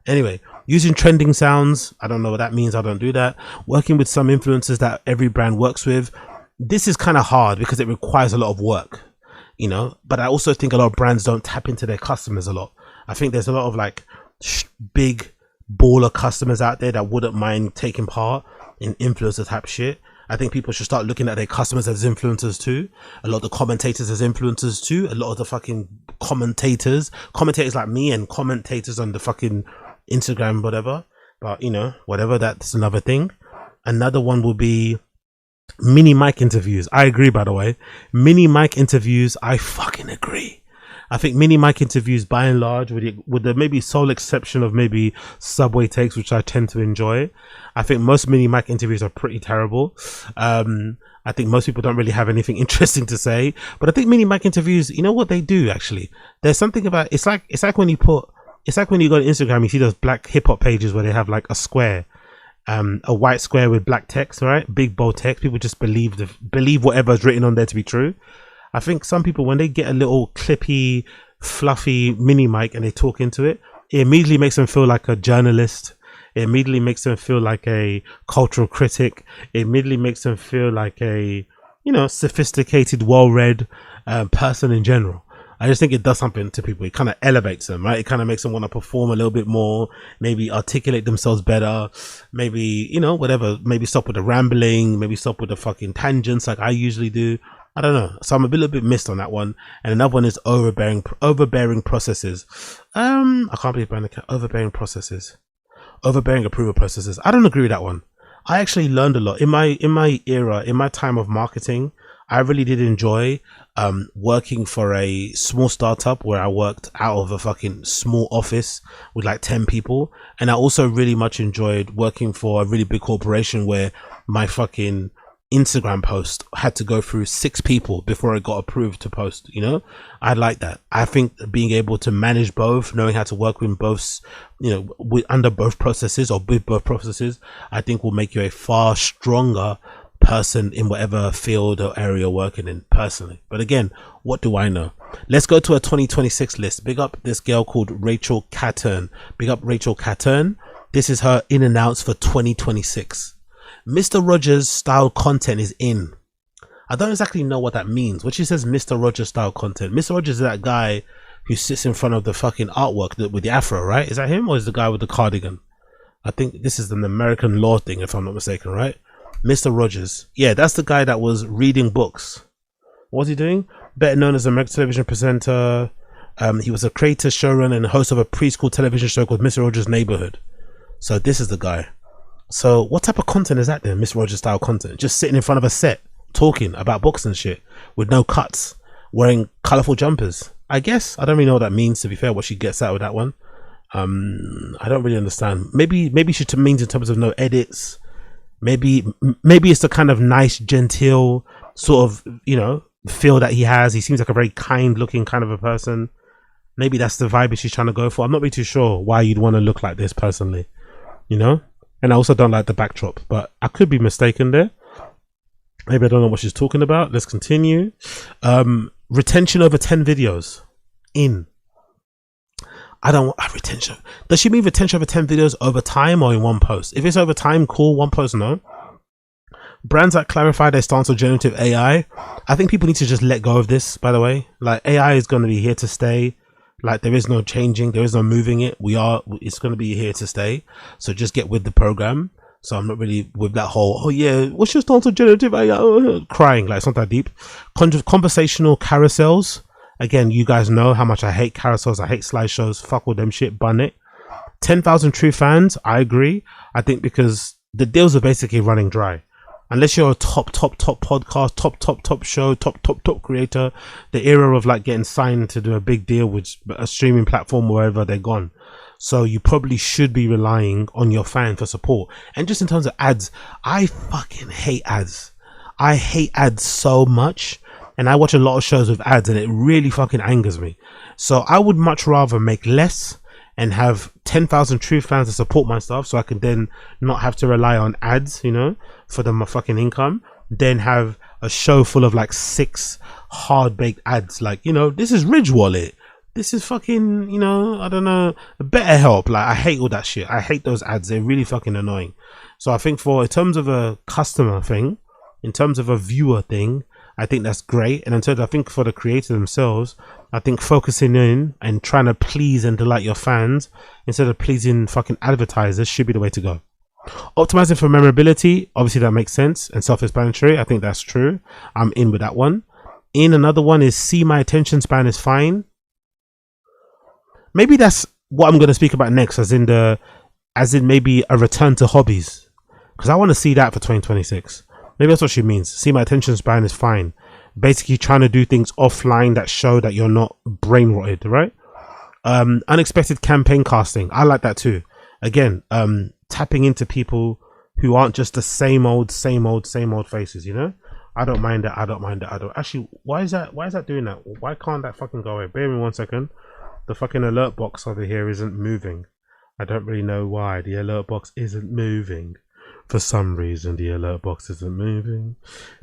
Anyway, using trending sounds, I don't know what that means. I don't do that. Working with some influencers that every brand works with. This is kind of hard because it requires a lot of work. you know. But I also think a lot of brands don't tap into their customers a lot. I think there's a lot of like big baller customers out there that wouldn't mind taking part in influencer type shit. I think people should start looking at their customers as influencers too. A lot of the commentators as influencers too. A lot of the fucking commentators like me, and commentators on the fucking Instagram, whatever. But you know, whatever, that's another thing. Another one will be mini mic interviews. I agree, by the way. Mini mic interviews, I fucking agree. I think mini mic interviews, by and large, with the maybe sole exception of maybe Subway takes, which I tend to enjoy, I think most mini mic interviews are pretty terrible. I think most people don't really have anything interesting to say. But I think mini mic interviews, you know what they do actually? There's something about it's like when you go to Instagram, you see those black hip hop pages where they have like a square, a white square with black text, right? Big bold text. People just believe whatever's written on there to be true. I think some people, when they get a little clippy, fluffy mini mic and they talk into it, it immediately makes them feel like a journalist. It immediately makes them feel like a cultural critic. It immediately makes them feel like a, you know, sophisticated, well-read person in general. I just think it does something to people. It kind of elevates them, right? It kind of makes them want to perform a little bit more, maybe articulate themselves better, maybe, you know, whatever, maybe stop with the rambling, maybe stop with the fucking tangents like I usually do. I don't know. So I'm a little bit missed on that one. And another one is overbearing processes. I can't believe overbearing processes. Overbearing approval processes. I don't agree with that one. I actually learned a lot in my era, in my time of marketing. I really did enjoy working for a small startup where I worked out of a fucking small office with like 10 people. And I also really much enjoyed working for a really big corporation where my fucking Instagram post had to go through 6 people before it got approved to post. You know, I like that. I think being able to manage both, knowing how to work with both, you know, under both processes or with both processes, I think will make you a far stronger person in whatever field or area you're working in personally. But again, what do I know? Let's go to a 2026 list. Big up this girl called Rachel Cattern. Big up Rachel Cattern. This is her in and outs for 2026. Mr. Rogers style content is in. I don't exactly know what that means. When she says Mr. Rogers style content, Mr. Rogers is that guy who sits in front of the fucking artwork with the afro, right? Is that him, or is the guy with the cardigan? I think this is an American law thing, if I'm not mistaken, right? Mr. Rogers. Yeah, that's the guy that was reading books. What was he doing? Better known as an American television presenter. He was a creator, showrunner, and host of a preschool television show called Mr. Rogers' Neighborhood. So this is the guy. So what type of content is that then? Mr. Rogers style content? Just sitting in front of a set, talking about books and shit, with no cuts, wearing colourful jumpers. I guess. I don't really know what that means, to be fair, what she gets out with that one. I don't really understand. Maybe she means in terms of no edits. Maybe it's the kind of nice, genteel sort of, you know, feel that he has. He seems like a very kind looking kind of a person. Maybe that's the vibe she's trying to go for. I'm not really too sure why you'd want to look like this personally, you know? And I also don't like the backdrop, but I could be mistaken there. Maybe I don't know what she's talking about. Let's continue. Retention over 10 videos. In. I don't want retention. Does she mean retention over 10 videos over time or in one post? If it's over time, cool. One post, no. Brands that clarify their stance on generative AI. I think people need to just let go of this, by the way. Like, AI is going to be here to stay. Like, there is no changing, there is no moving it. It's going to be here to stay. So just get with the program. So I'm not really with that whole, oh yeah, what's your stance on generative AI? Crying, like it's not that deep. Conversational carousels. Again, you guys know how much I hate carousels. I hate slideshows. Fuck all them shit. Bun it. 10,000 true fans. I agree. I think because the deals are basically running dry. Unless you're a top podcast, top show, top creator, the era of like getting signed to do a big deal with a streaming platform wherever, they're gone. So you probably should be relying on your fan for support. And just in terms of ads, I fucking hate ads. I hate ads so much. And I watch a lot of shows with ads and it really fucking angers me. So I would much rather make less and have 10,000 true fans to support my stuff, so I can then not have to rely on ads, you know, for my fucking income, then have a show full of like 6 hard-baked ads. Like, you know, this is Ridge Wallet. This is fucking, you know, I don't know, Better Help. Like, I hate all that shit. I hate those ads. They're really fucking annoying. So I think in terms of a customer thing, in terms of a viewer thing, I think that's great. And in terms, I think for the creators themselves, I think focusing in and trying to please and delight your fans instead of pleasing fucking advertisers should be the way to go. Optimizing for memorability, obviously that makes sense, and self-explanatory. I think that's true. I'm in with that one. In another one is see my attention span is fine. Maybe that's what I'm going to speak about next, as in maybe a return to hobbies, because I want to see that for 2026. Maybe that's what she means. See my attention span is fine. Basically trying to do things offline that show that you're not brain rotted, right? Unexpected campaign casting. I like that too. Again, tapping into people who aren't just the same old faces, you know? I don't mind that. Actually, why is that doing that? Why can't that fucking go away? Bear with me 1 second. The fucking alert box over here isn't moving. I don't really know why. The alert box isn't moving. For some reason, the alert box isn't moving.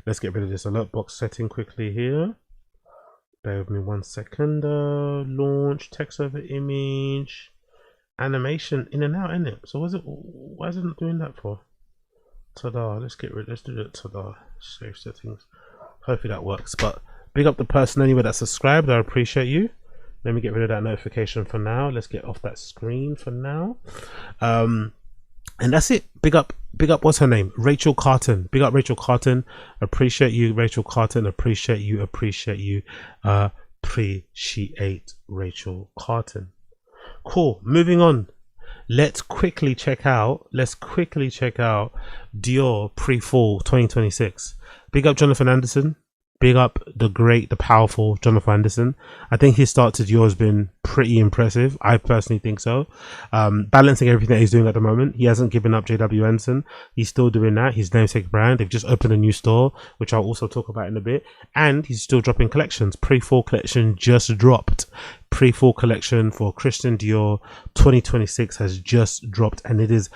Let's get rid of this alert box setting quickly here. Bear with me 1 second. Launch, text over image, animation, in and out, isn't it? So why is it not doing that for? Ta-da, let's do it. Ta-da, save settings. Hopefully that works. But big up the person anyway that subscribed. I appreciate you. Let me get rid of that notification for now. Let's get off that screen for now. And that's it. Big up, what's her name? Rachel Carton. Big up Rachel Carton. Appreciate you, Rachel Carton. Appreciate Rachel Carton. Cool. Moving on. Let's quickly check out Dior pre-fall 2026. Big up Jonathan Anderson. Big up the great, the powerful Jonathan Anderson. I think his start to Dior has been pretty impressive. I personally think so. Balancing everything that he's doing at the moment. He hasn't given up JW Anderson. He's still doing that. His namesake brand. They've just opened a new store, which I'll also talk about in a bit. And he's still dropping collections. Pre-fall collection just dropped. Pre-fall collection for Christian Dior 2026 has just dropped, and it is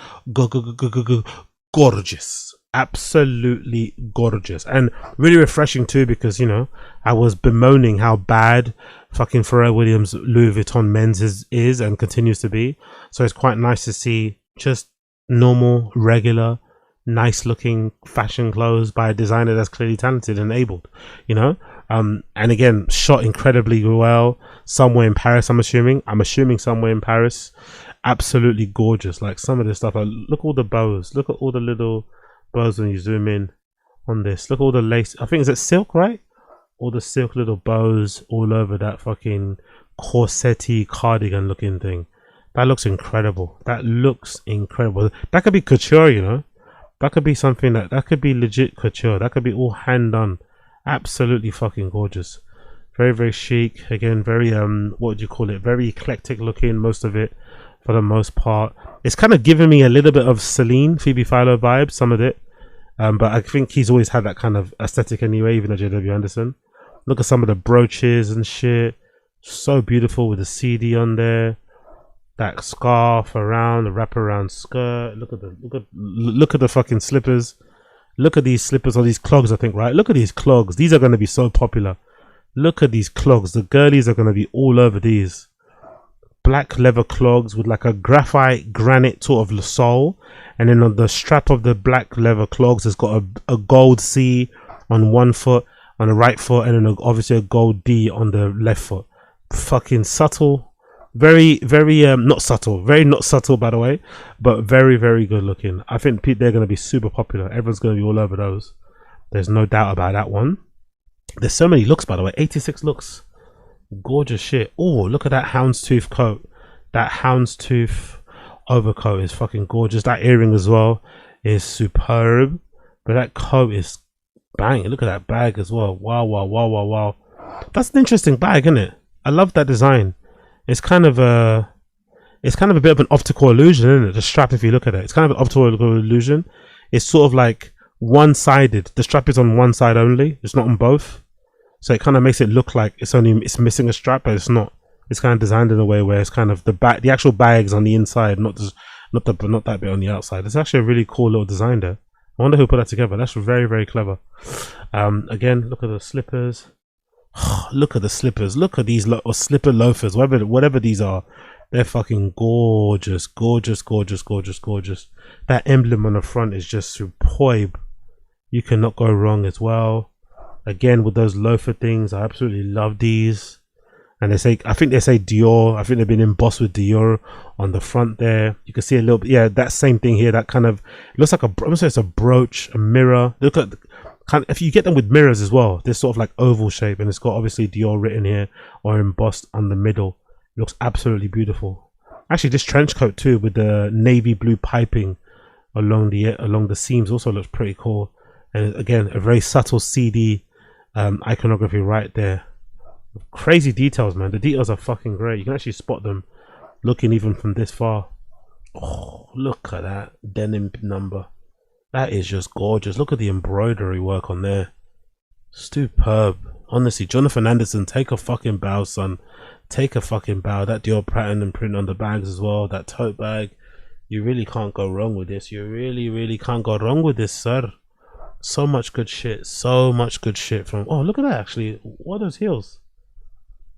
gorgeous. Absolutely gorgeous, and really refreshing too, because, you know, I was bemoaning how bad fucking Pharrell Williams Louis Vuitton men's is and continues to be. So it's quite nice to see just normal, regular, nice looking fashion clothes by a designer that's clearly talented and abled, you know. And again, shot incredibly well somewhere in Paris. I'm assuming somewhere in Paris. Absolutely gorgeous. Like some of this stuff, look all the bows, look at all the little bows when you zoom in on this. Look, all the lace. I think, is it silk, right? All the silk little bows all over that fucking corset-y cardigan looking thing. That looks incredible. That could be couture, you know. That could be something that could be legit couture. That could be all hand done. Absolutely fucking gorgeous. Very, very chic. Again, very what do you call it? Very eclectic looking, most of it, for the most part. It's kind of giving me a little bit of Celine, Phoebe Philo vibes, some of it. But I think he's always had that kind of aesthetic anyway, even though JW Anderson. Look at some of the brooches and shit. So beautiful with the CD on there. That scarf around, the wraparound skirt. Look at the fucking slippers. Look at these slippers, or these clogs, I think, right? Look at these clogs. These are going to be so popular. Look at these clogs. The girlies are going to be all over these. Black leather clogs with like a graphite granite sort of sole, and then on the strap of the black leather clogs has got a gold C on one foot, on the right foot, and then obviously a gold D on the left foot. Fucking subtle, very not subtle, very not subtle, by the way, but very, very good looking. I think they're going to be super popular. Everyone's going to be all over those. There's no doubt about that one. There's so many looks, by the way. 86 looks. Gorgeous shit. Oh, look at that houndstooth coat. That houndstooth overcoat is fucking gorgeous. That earring as well is superb. But that coat is bang. Look at that bag as well. Wow. That's an interesting bag, isn't it? I love that design. It's kind of a bit of an optical illusion, isn't it? The strap, if you look at it, it's kind of an optical illusion. It's sort of like one-sided. The strap is on one side only. It's not on both. So it kind of makes it look like it's missing a strap, but it's not. It's kind of designed in a way where it's kind of the actual bag's on the inside, not that bit on the outside. It's actually a really cool little design there. I wonder who put that together. That's very, very clever. Again, look at the slippers. Look at the slippers. Look at these slipper loafers. Whatever these are, they're fucking gorgeous. That emblem on the front is just superb. You cannot go wrong as well. Again with those loafer things, I absolutely love these. And they say, I think they say Dior. I think they've been embossed with Dior on the front there. You can see a little bit, yeah, that same thing here. That kind of looks like I'm say it's a brooch, a mirror. Look at kind of, if you get them with mirrors as well, this sort of like oval shape, and it's got obviously Dior written here or embossed on the middle. It looks absolutely beautiful. Actually, this trench coat too with the navy blue piping along the seams also looks pretty cool. And again, a very subtle CD iconography right there. Crazy details, man. The details are fucking great. You can actually spot them looking even from this far. Oh, look at that denim number. That is just gorgeous. Look at the embroidery work on there. Superb. Honestly, Jonathan Anderson, take a fucking bow, son. Take a fucking bow. That Dior pattern and print on the bags as well. That tote bag. You really can't go wrong with this. You really can't go wrong with this, sir. So much good shit. So much good shit from... Oh, look at that, actually. What are those heels?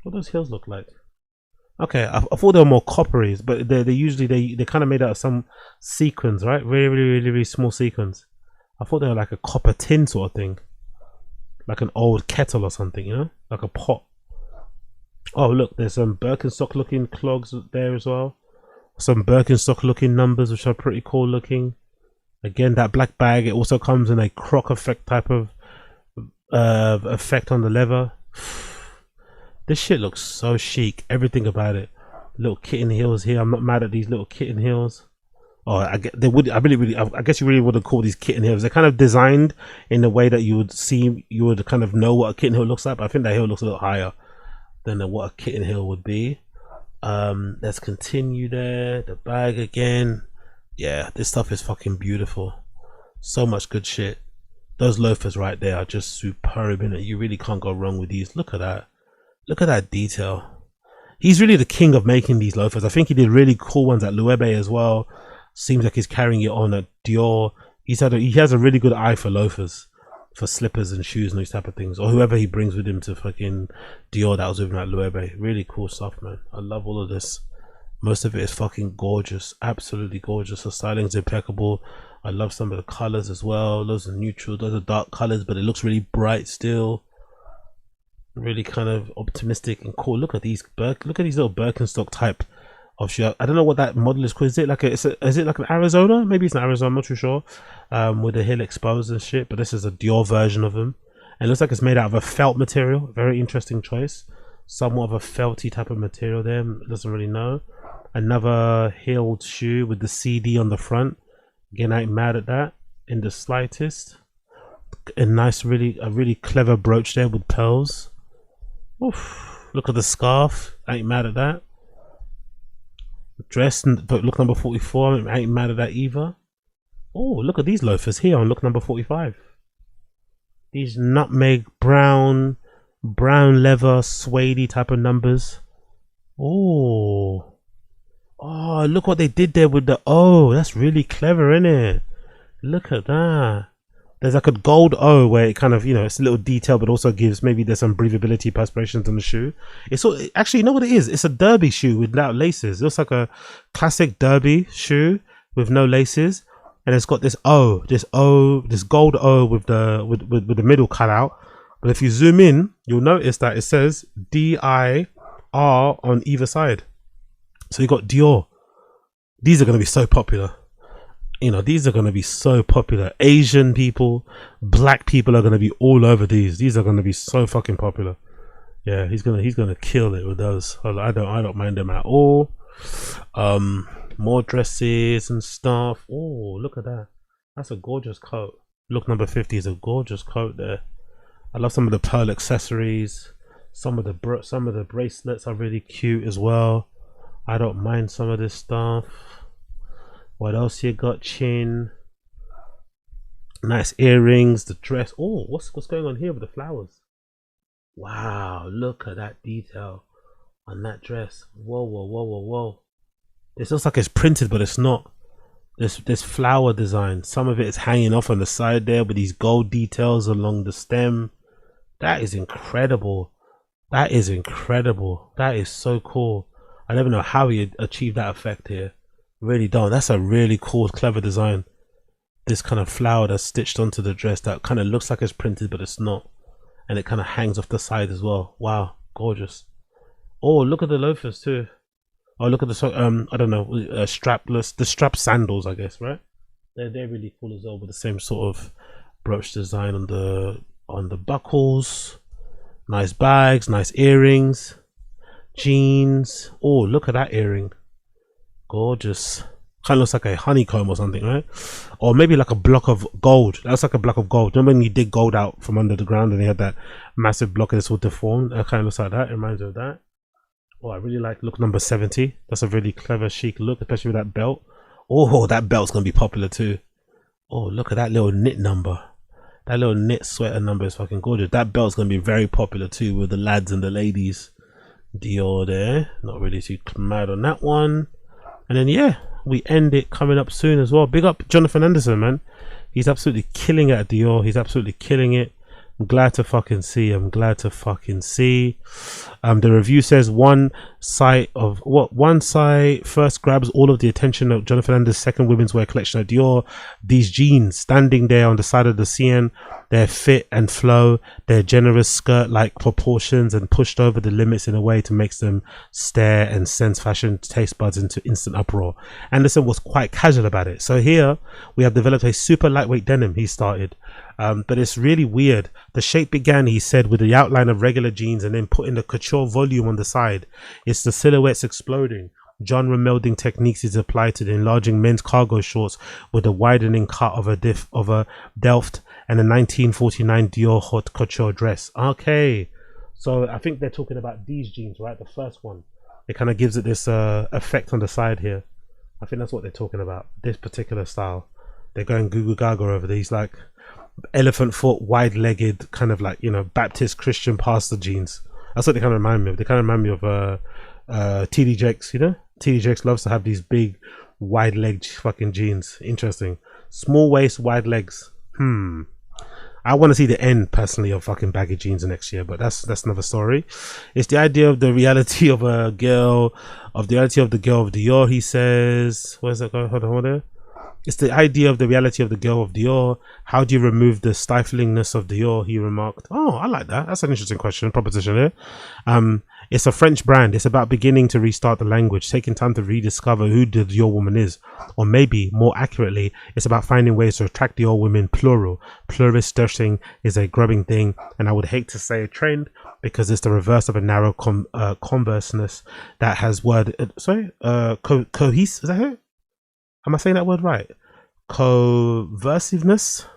What do those heels look like? Okay, I thought they were more coppery, but they usually they kind of made out of some sequins, right? Really small sequins. I thought they were like a copper tin sort of thing, like an old kettle or something, you know, like a pot. Oh look, there's some Birkenstock looking clogs there as well. Some Birkenstock looking numbers which are pretty cool looking. Again, that black bag, it also comes in a croc effect type of effect on the leather. This shit looks so chic. Everything about it. Little kitten heels here. I'm not mad at these little kitten heels. Oh, I guess you really wouldn't call these kitten heels. They're kind of designed in a way that you would kind of know what a kitten heel looks like. But I think that heel looks a little higher than what a kitten heel would be. Let's continue there. The bag again. Yeah, this stuff is fucking beautiful. So much good shit. Those loafers right there are just superb, innit? You really can't go wrong with these. Look at that. Look at that detail. He's really the king of making these loafers. I think he did really cool ones at Loewe as well. Seems like he's carrying it on at Dior. He has a really good eye for loafers, for slippers and shoes and those type of things. Or whoever he brings with him to fucking Dior that was with him at Loewe. Really cool stuff, man. I love all of this. Most of it is fucking gorgeous. Absolutely gorgeous. The styling's impeccable. I love some of the colors as well. Those are neutral. Those are dark colors, but it looks really bright still. Really kind of optimistic and cool. Look at these little Birkenstock type of shoe. I don't know what that model is called. Is it like is it like an Arizona? Maybe it's an Arizona, I'm not too sure. With the heel exposed and shit, but this is a Dior version of them. And it looks like it's made out of a felt material. Very interesting choice. Somewhat of a felty type of material there. Doesn't really know. Another heeled shoe with the CD on the front. Again, I ain't mad at that in the slightest. A nice, a really clever brooch there with pearls. Oof, look at the scarf. I ain't mad at that. Dress, but look number 44. I ain't mad at that either. Oh, look at these loafers here on look number 45. These nutmeg brown leather suede type of numbers. Oh, look what they did there with the that's really clever, isn't it? Look at that. There's like a gold O where it kind of, you know, it's a little detail, but also gives, maybe there's some breathability perspirations on the shoe. It's all, actually, you know what it is? It's a derby shoe without laces. It looks like a classic derby shoe with no laces, and it's got this gold O with the middle cut out. But if you zoom in, you'll notice that it says DIR on either side. So you got Dior. These are going to be so popular. You know, these are going to be so popular. Asian people, black people are going to be all over these. These are going to be so fucking popular. Yeah, he's gonna kill it with those. I don't mind them at all. More dresses and stuff. Oh, look at that. That's a gorgeous coat. Look number 50 is a gorgeous coat there. I love some of the pearl accessories. Some of the bracelets are really cute as well. I don't mind some of this stuff. What else you got? Chin. Nice earrings. The dress. Oh, what's going on here with the flowers? Wow, look at that detail on that dress. Whoa. This looks like it's printed, but it's not. This flower design. Some of it is hanging off on the side there with these gold details along the stem. That is incredible. That is incredible. That is so cool. I never know how he achieved that effect here. Really don't. That's a really cool, clever design. This kind of flower that's stitched onto the dress that kind of looks like it's printed, but it's not. and it kind of hangs off the side as well. Wow, gorgeous. Oh, look at the loafers too. Oh, look at the I don't know, strapless, the strap sandals, I guess, right? They're really cool as well, with the same sort of brooch design on the buckles. Nice bags, nice earrings, jeans. Oh, look at that earring, gorgeous. Kind of looks like a honeycomb or something, right? Or maybe like a block of gold. That's like a block of gold. Remember when you dig gold out from under the ground and they had that massive block and it's all deformed? That kind of looks like that. It reminds me of that. Oh, I really like look number 70. That's a really clever, chic look, especially with that belt. Oh, that belt's gonna be popular too. Oh, look at that little knit number. That little knit sweater number is fucking gorgeous. That belt's gonna be very popular too with the lads and the ladies. Dior there. Not really too mad on that one. And then yeah, we end it coming up soon as well. Big up Jonathan Anderson, man. He's absolutely killing it at Dior. He's absolutely killing it. I'm glad to fucking see. I'm glad to fucking see. The review says one site first grabs all of the attention of Jonathan Anderson's second women's wear collection at Dior. These jeans standing there on the side of the CN, their fit and flow, their generous skirt-like proportions and pushed over the limits in a way to make them stare and send fashion taste buds into instant uproar. Anderson was quite casual about it. So here we have developed a super lightweight denim he started. But it's really weird. The shape began, he said, with the outline of regular jeans and then putting the couture volume on the side. It's the silhouettes exploding. Genre melding techniques is applied to the enlarging men's cargo shorts with the widening cut of a Delft and a 1949 Dior haute couture dress. Okay, so I think they're talking about these jeans, right? The first one. It kind of gives it this effect on the side here. I think that's what they're talking about. This particular style. They're going goo gaga over these like elephant foot, wide-legged, kind of like, you know, Baptist Christian pastor jeans. That's what they kind of remind me of. They kind of remind me of TD Jakes, you know? TD Jakes loves to have these big, wide-legged fucking jeans. Interesting. Small waist, wide legs. I want to see the end, personally, of fucking baggy jeans next year, but that's another story. It's the idea of the reality of a girl, of the reality of the girl of Dior, he says. Where's that going? Hold on. It's the idea of the reality of the girl of Dior. How do you remove the stiflingness of Dior? He remarked. Oh, I like that. That's an interesting proposition there. It's a French brand. It's about beginning to restart the language, taking time to rediscover who the Dior woman is. Or maybe, more accurately, it's about finding ways to attract Dior women, plural. Plurist dressing is a growing thing, and I would hate to say a trend, because it's the reverse of a narrow converseness that has cohesive. Is that it? Am I saying that word right? Coerciveness.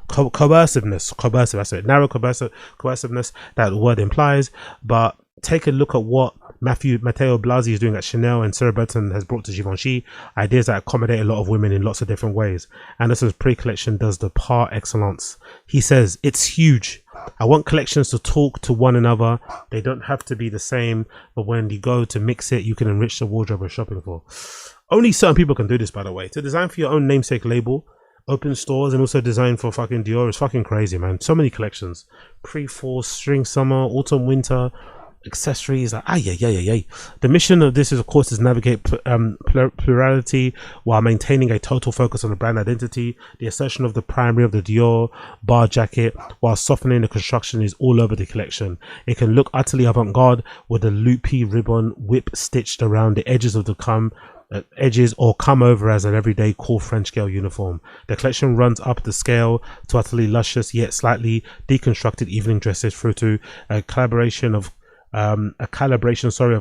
That's it. Narrow coerciveness, that word implies. But take a look at what Matteo Blasi is doing at Chanel and Sarah Burton has brought to Givenchy. Ideas that accommodate a lot of women in lots of different ways. Anderson's pre-collection does the par excellence. He says, it's huge. I want collections to talk to one another. They don't have to be the same, but when you go to mix it, you can enrich the wardrobe we're shopping for. Only certain people can do this, by the way. To design for your own namesake label, open stores, and also design for fucking Dior is fucking crazy, man. So many collections. Pre-fall, spring, summer, autumn, winter, accessories. Like, The mission of this is, of course, is navigate plurality while maintaining a total focus on the brand identity. The assertion of the primary of the Dior bar jacket while softening the construction is all over the collection. It can look utterly avant-garde with a loopy ribbon whip stitched around the edges of the edges or come over as an everyday cool French girl uniform. The collection runs up the scale to utterly luscious yet slightly deconstructed evening dresses through to a calibration of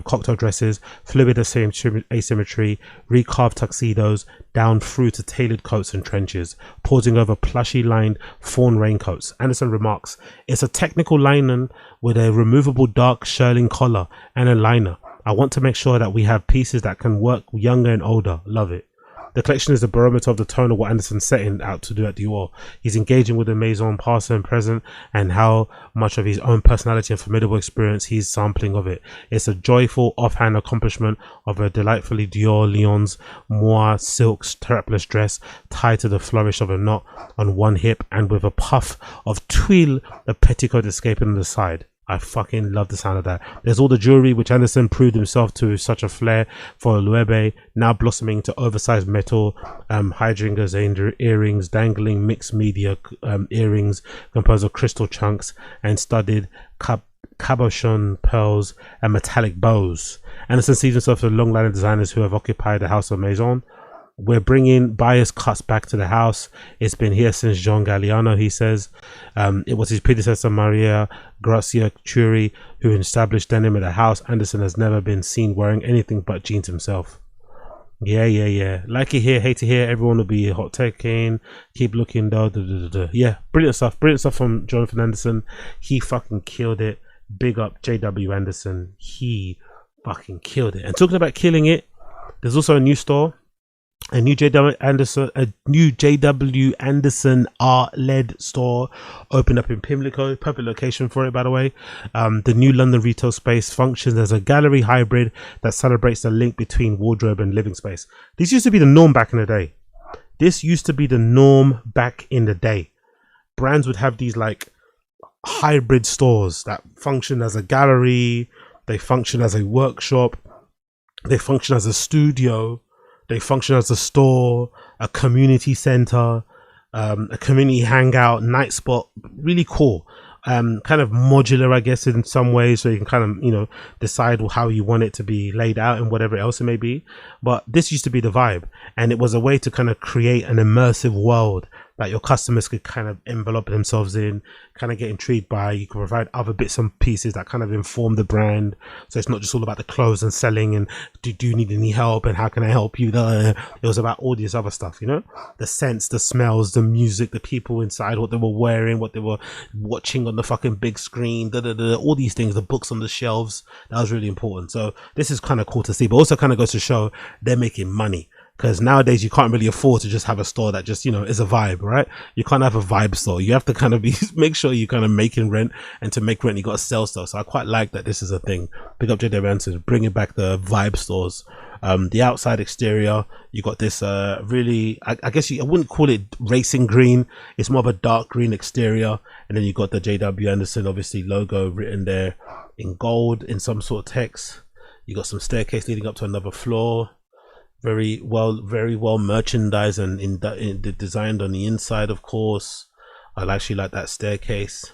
cocktail dresses, fluid asymmetry, recarved tuxedos, down through to tailored coats and trenches, pausing over plushy lined fawn raincoats. Anderson remarks, it's a technical linen with a removable dark shearling collar and a liner. I want to make sure that we have pieces that can work younger and older. Love it. The collection is a barometer of the tone of what Anderson's setting out to do at Dior. He's engaging with the maison past and present, and how much of his own personality and formidable experience he's sampling of it. It's a joyful offhand accomplishment of a delightfully Dior Lyons moire silk strapless dress tied to the flourish of a knot on one hip and with a puff of tuile, a petticoat escaping on the side. I fucking love the sound of that. There's all the jewelry, which Anderson proved himself to such a flair for Luebe, now blossoming to oversized metal, hydrangeas earrings, dangling mixed media earrings composed of crystal chunks and studded cabochon pearls and metallic bows. Anderson sees himself as a long line of designers who have occupied the house of Maison. We're bringing bias cuts back to the house. It's been here since John Galliano, he says. It was his predecessor, Maria Grazia Chiuri, who established denim at the house. Anderson has never been seen wearing anything but jeans himself. Yeah. Like it here, hate it here. Everyone will be hot taking. Keep looking though. Yeah, brilliant stuff. Brilliant stuff from Jonathan Anderson. He fucking killed it. Big up JW Anderson. He fucking killed it. And talking about killing it, there's also a new store. A new JW Anderson art-led store opened up in Pimlico. Perfect location for it, by the way. The new London retail space functions as a gallery hybrid that celebrates the link between wardrobe and living space. This used to be the norm back in the day. Brands would have these like hybrid stores that function as a gallery, they function as a workshop, they function as a studio, they function as a store, a community center, a community hangout, night spot. Really cool. Kind of modular, I guess, in some ways, so you can kind of, you know, decide how you want it to be laid out and whatever else it may be. But this used to be the vibe, and it was a way to kind of create an immersive world that your customers could kind of envelop themselves in, kind of get intrigued by. You can provide other bits and pieces that kind of inform the brand. So it's not just all about the clothes and selling and do you need any help and how can I help you? It was about all this other stuff, you know, the scents, the smells, the music, the people inside, what they were wearing, what they were watching on the fucking big screen, all these things, the books on the shelves. That was really important. So this is kind of cool to see, but also kind of goes to show they're making money. Because nowadays you can't really afford to just have a store that just, you know, is a vibe, right? You can't have a vibe store. You have to kind of make sure you kind of making rent, and to make rent you got to sell stuff. So I quite like that this is a thing. Pick up J.W. Anderson, bringing back the vibe stores. The outside exterior, you got this really, I guess I wouldn't call it racing green. It's more of a dark green exterior, and then you got the J.W. Anderson obviously logo written there in gold in some sort of text. You got some staircase leading up to another floor. Very well merchandised and designed on the inside, of course. I actually like that staircase,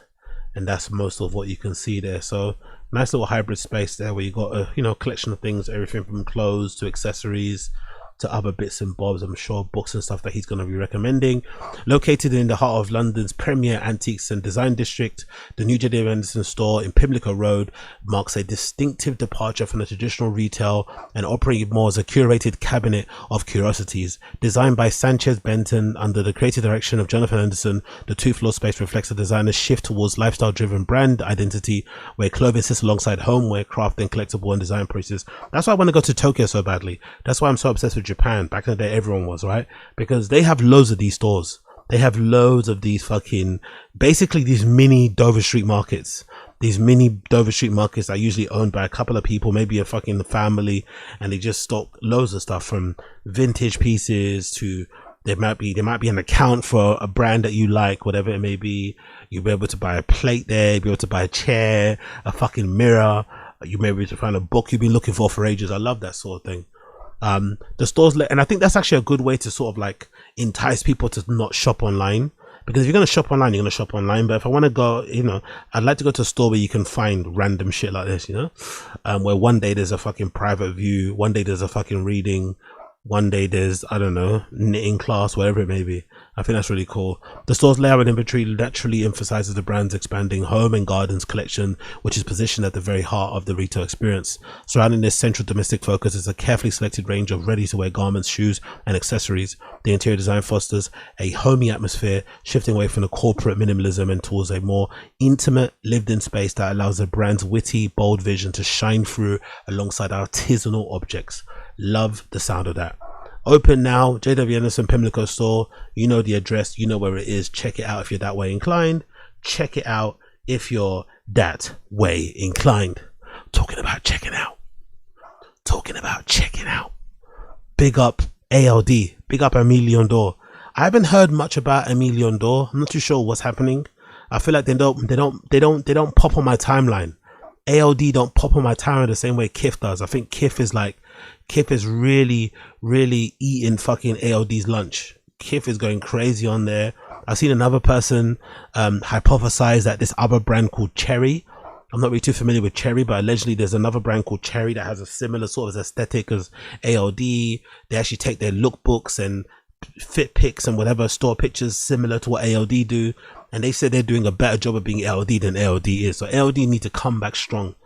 and that's most of what you can see there. So nice little hybrid space there where you got a, you know, collection of things, everything from clothes to accessories to other bits and bobs. I'm sure books and stuff that he's going to be recommending. Located in the heart of London's premier antiques and design district, the new J.W. Anderson store in Pimlico Road marks a distinctive departure from the traditional retail and operating more as a curated cabinet of curiosities. Designed by Sanchez Benton under the creative direction of Jonathan Anderson, the two-floor space reflects the designer's shift towards lifestyle-driven brand identity, where clothing sits alongside homeware, craft, and collectible and design pieces. That's why I want to go to Tokyo so badly. That's why I'm so obsessed with Japan. Back in the day everyone was, right? Because they have loads of these stores. They have loads of these fucking, basically these mini Dover Street markets. These mini Dover Street markets are usually owned by a couple of people, maybe a fucking family, and they just stock loads of stuff from vintage pieces to there might be an account for a brand that you like, whatever it may be. You'll be able to buy a plate there, you'll be able to buy a chair, a fucking mirror, you may be able to find a book you've been looking for ages. I love that sort of thing. The stores, and I think that's actually a good way to sort of like entice people to not shop online, because if you're going to shop online, you're going to shop online. But if I want to go, you know, I'd like to go to a store where you can find random shit like this, you know, where one day there's a fucking private view, one day there's a fucking reading, one day there's, I don't know, knitting class, whatever it may be. I think that's really cool. The store's layout and inventory naturally emphasizes the brand's expanding home and gardens collection, which is positioned at the very heart of the retail experience. Surrounding this central domestic focus is a carefully selected range of ready-to-wear garments, shoes, and accessories. The interior design fosters a homey atmosphere, shifting away from the corporate minimalism and towards a more intimate, lived-in space that allows the brand's witty, bold vision to shine through alongside artisanal objects. Love the sound of that. Open now, J.W. Anderson Pimlico store. You know the address, you know where it is. Check it out if you're that way inclined. Check it out if you're that way inclined. Talking about checking out. Big up ALD. Big up Aimé Dore. I haven't heard much about Aimé Dore. I'm not too sure what's happening. I feel like they don't pop on my timeline. ALD don't pop on my timeline the same way Kith does. I think Kith is really eating fucking ALD's lunch. Kith is going crazy on there. I've seen another person hypothesize that this other brand called Cherry, I'm not really too familiar with Cherry, but allegedly there's another brand called Cherry that has a similar sort of aesthetic as ALD. They actually take their lookbooks and fit pics and whatever, store pictures similar to what ALD do, and they said they're doing a better job of being ALD than ALD is. So ALD need to come back strong.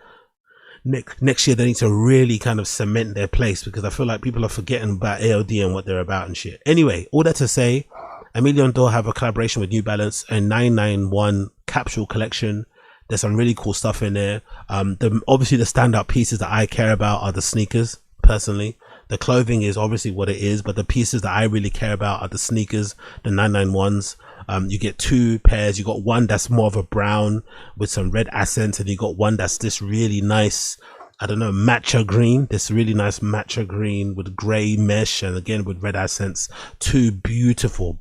Next year they need to really kind of cement their place, because I feel like people are forgetting about ALD and what they're about and shit. Anyway, all that to say, Aimé and Dore have a collaboration with New Balance, a 991 capsule collection. There's some really cool stuff in there. Obviously the standout pieces that I care about are the sneakers, personally. The clothing is obviously what it is, but the pieces that I really care about are the sneakers, the 991s. You get two pairs. You got one that's more of a brown with some red accents, and you got one that's this really nice, I don't know, matcha green, this really nice matcha green with gray mesh and again with red accents. Two beautiful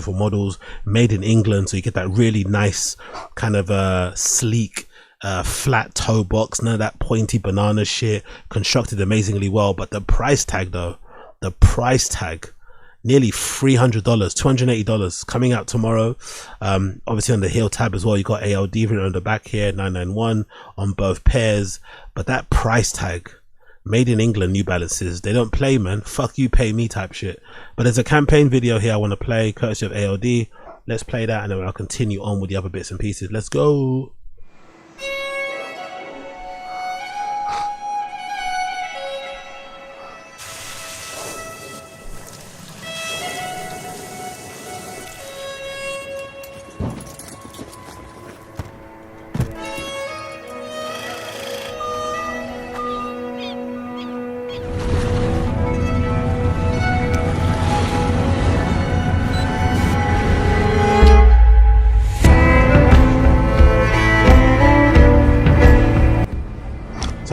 models made in England, so you get that really nice kind of sleek flat toe box, none of that pointy banana shit, constructed amazingly well. But the price tag though, nearly $300, $280, coming out tomorrow. Obviously on the heel tab as well, you got ALD written on the back here, 991 on both pairs. But that price tag, made in England New Balances, they don't play, man. Fuck you, pay me type shit. But there's a campaign video here I want to play, courtesy of ALD. Let's play that, and then I'll continue on with the other bits and pieces. Let's go.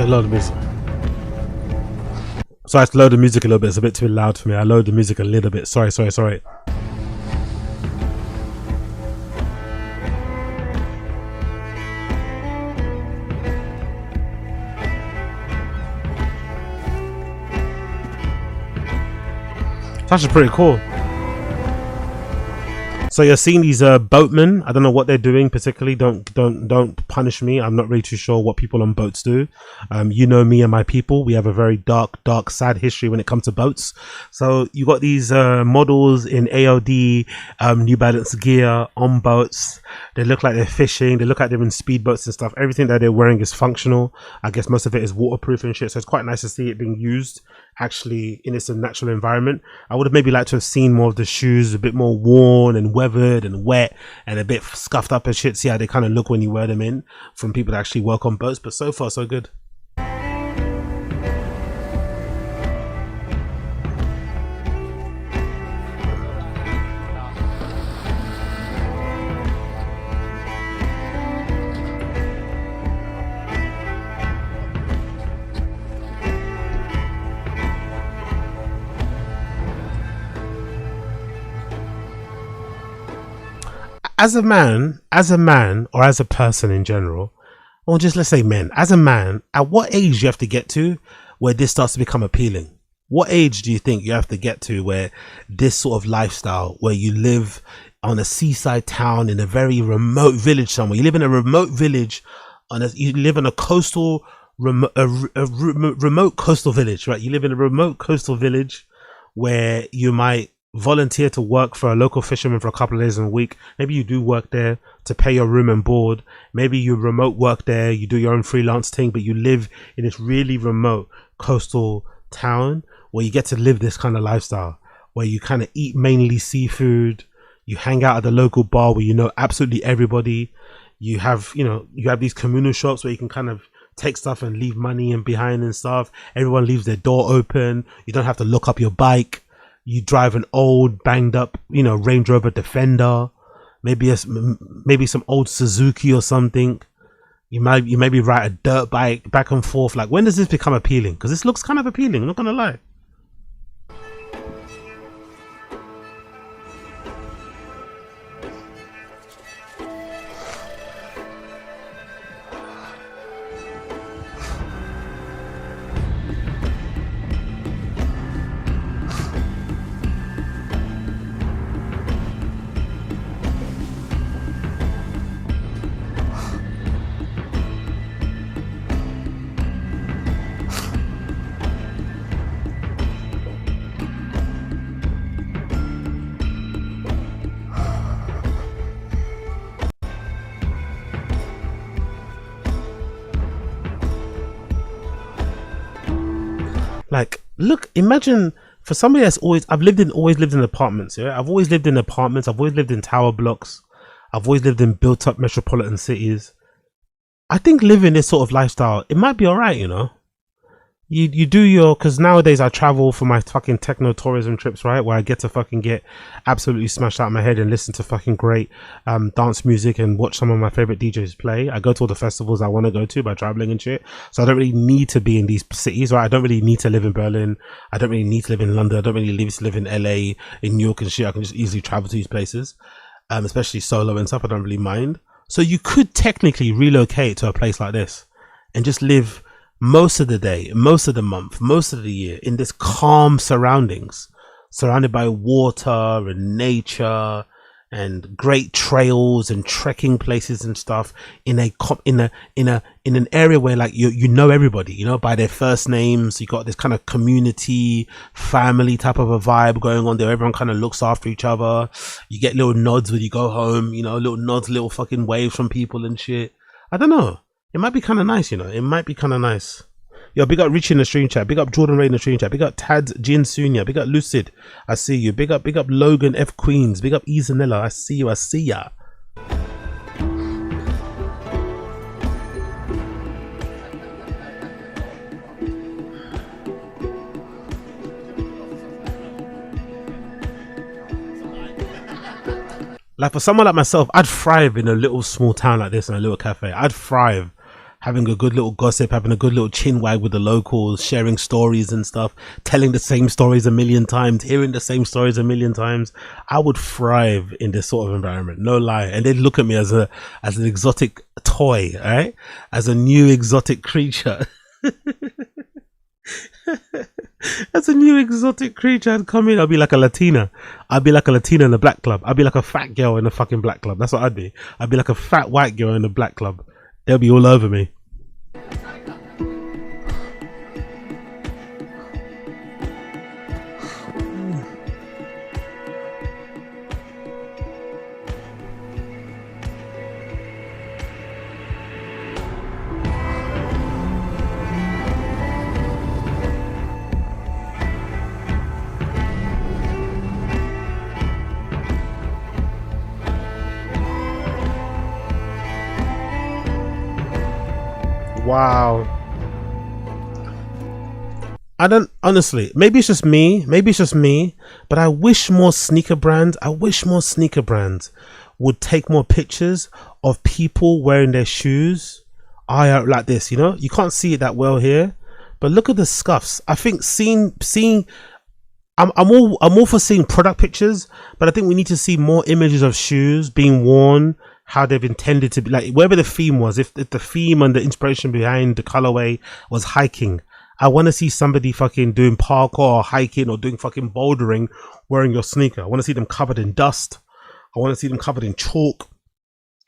Load the music. So I have to load the music a little bit. It's a bit too loud for me. I load the music a little bit. Sorry. It's actually pretty cool. So you're seeing these boatmen. I don't know what they're doing particularly. Don't punish me. I'm not really too sure what people on boats do. You know me and my people. We have a very dark, sad history when it comes to boats. So you got these models in ALD, New Balance gear on boats. They look like they're fishing. They look like they're in speedboats and stuff. Everything that they're wearing is functional. I guess most of it is waterproof and shit. So it's quite nice to see it being used actually in its natural environment. I would have maybe liked to have seen more of the shoes a bit more worn and weathered and wet and a bit scuffed up and shit. See how they kind of look when you wear them in, from people that actually work on boats. But so far so good. As a man, or as a person in general, or just let's say men, as a man, at what age do you have to get to where this starts to become appealing? What age do you think you have to get to where this sort of lifestyle, where you live on a seaside town in a very remote village somewhere, you live in a remote village, you live in a coastal, remote coastal village, right? You live in a remote coastal village where you might volunteer to work for a local fisherman for a couple of days in a week. Maybe you do work there to pay your room and board. Maybe you remote work there, you do your own freelance thing, but you live in this really remote coastal town where you get to live this kind of lifestyle, where you kind of eat mainly seafood, you hang out at the local bar where you know absolutely everybody, you have these communal shops where you can kind of take stuff and leave money in behind and stuff. Everyone leaves their door open. You don't have to look up your bike. You drive an old banged up, Range Rover Defender, maybe some old Suzuki or something. You maybe ride a dirt bike back and forth. Like, when does this become appealing? Because this looks kind of appealing, I'm not gonna lie. Like, look, imagine for somebody that's always lived in apartments. Yeah, I've always lived in apartments. I've always lived in tower blocks. I've always lived in built up metropolitan cities. I think living this sort of lifestyle, it might be alright, you know. You do your, because nowadays I travel for my fucking techno tourism trips, right, where I get to fucking get absolutely smashed out of my head and listen to fucking great dance music and watch some of my favorite DJs play. I go to all the festivals I want to go to by traveling and shit, so I don't really need to be in these cities, right? I don't really need to live in Berlin. I don't really need to live in London. I don't really need to live in LA, in New York and shit. I can just easily travel to these places, especially solo and stuff. I don't really mind. So you could technically relocate to a place like this and just live most of the day, most of the month, most of the year in this calm surroundings, surrounded by water and nature and great trails and trekking places and stuff, in an area where, like, you know everybody, you know, by their first names. You got this kind of community, family type of a vibe going on there. Everyone kind of looks after each other. You get little nods when you go home, you know, little nods, little fucking waves from people and shit. I don't know. It might be kind of nice, you know. It might be kind of nice. Yo, big up Richie in the stream chat. Big up Jordan Ray in the stream chat. Big up Tazs Jin Sunya. Big up Lucid. I see you. Big up Logan F Queens. Big up Izanella. I see you. I see ya. Like, for someone like myself, I'd thrive in a little small town like this, in a little cafe. I'd thrive having a good little gossip, having a good little chin wag with the locals, sharing stories and stuff, telling the same stories a million times, hearing the same stories a million times. I would thrive in this sort of environment, no lie. And they'd look at me as an exotic toy, right? As a new exotic creature. As a new exotic creature, I'd come in, I'd be like a Latina. I'd be like a Latina in a black club. I'd be like a fat girl in a fucking black club. That's what I'd be. I'd be like a fat white girl in a black club. They'll be all over me. Wow. I don't, honestly, maybe it's just me, but I wish more sneaker brands would take more pictures of people wearing their shoes like this, you know? You can't see it that well here, but look at the scuffs. I think I'm all for seeing product pictures, but I think we need to see more images of shoes being worn, how they've intended to be, like, wherever the theme was. If the theme and the inspiration behind the colorway was hiking, I want to see somebody fucking doing parkour or hiking or doing fucking bouldering wearing your sneaker. I want to see them covered in dust. I want to see them covered in chalk,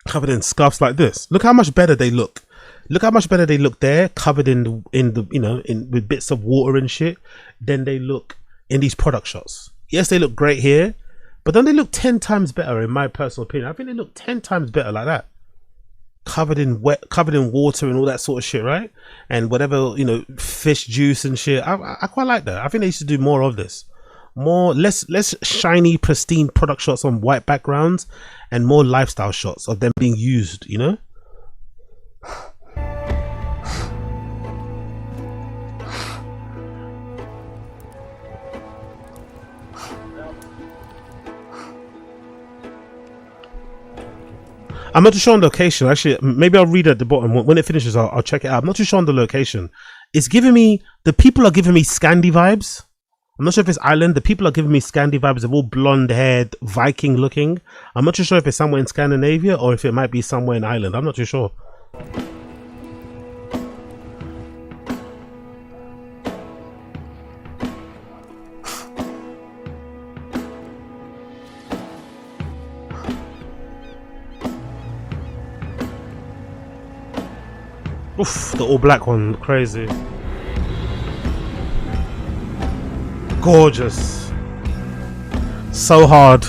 covered in scuffs like this. Look how much better they look. Look how much better they look there, covered in the you know, with bits of water and shit, than they look in these product shots. Yes, they look great here, but don't they look 10 times better, in my personal opinion? I think they look 10 times better like that. Covered in water and all that sort of shit, right? And whatever, you know, fish juice and shit. I quite like that. I think they should do more of this. Less shiny, pristine product shots on white backgrounds and more lifestyle shots of them being used, you know? I'm not too sure on the location. Actually, maybe I'll read at the bottom. When it finishes, I'll check it out. I'm not too sure on the location. It's giving me, the people are giving me Scandi vibes. I'm not sure if it's Ireland. The people are giving me Scandi vibes. They're all blonde haired, Viking looking. I'm not too sure if it's somewhere in Scandinavia or if it might be somewhere in Ireland. I'm not too sure. Oof, the all black one, crazy. Gorgeous. So hard.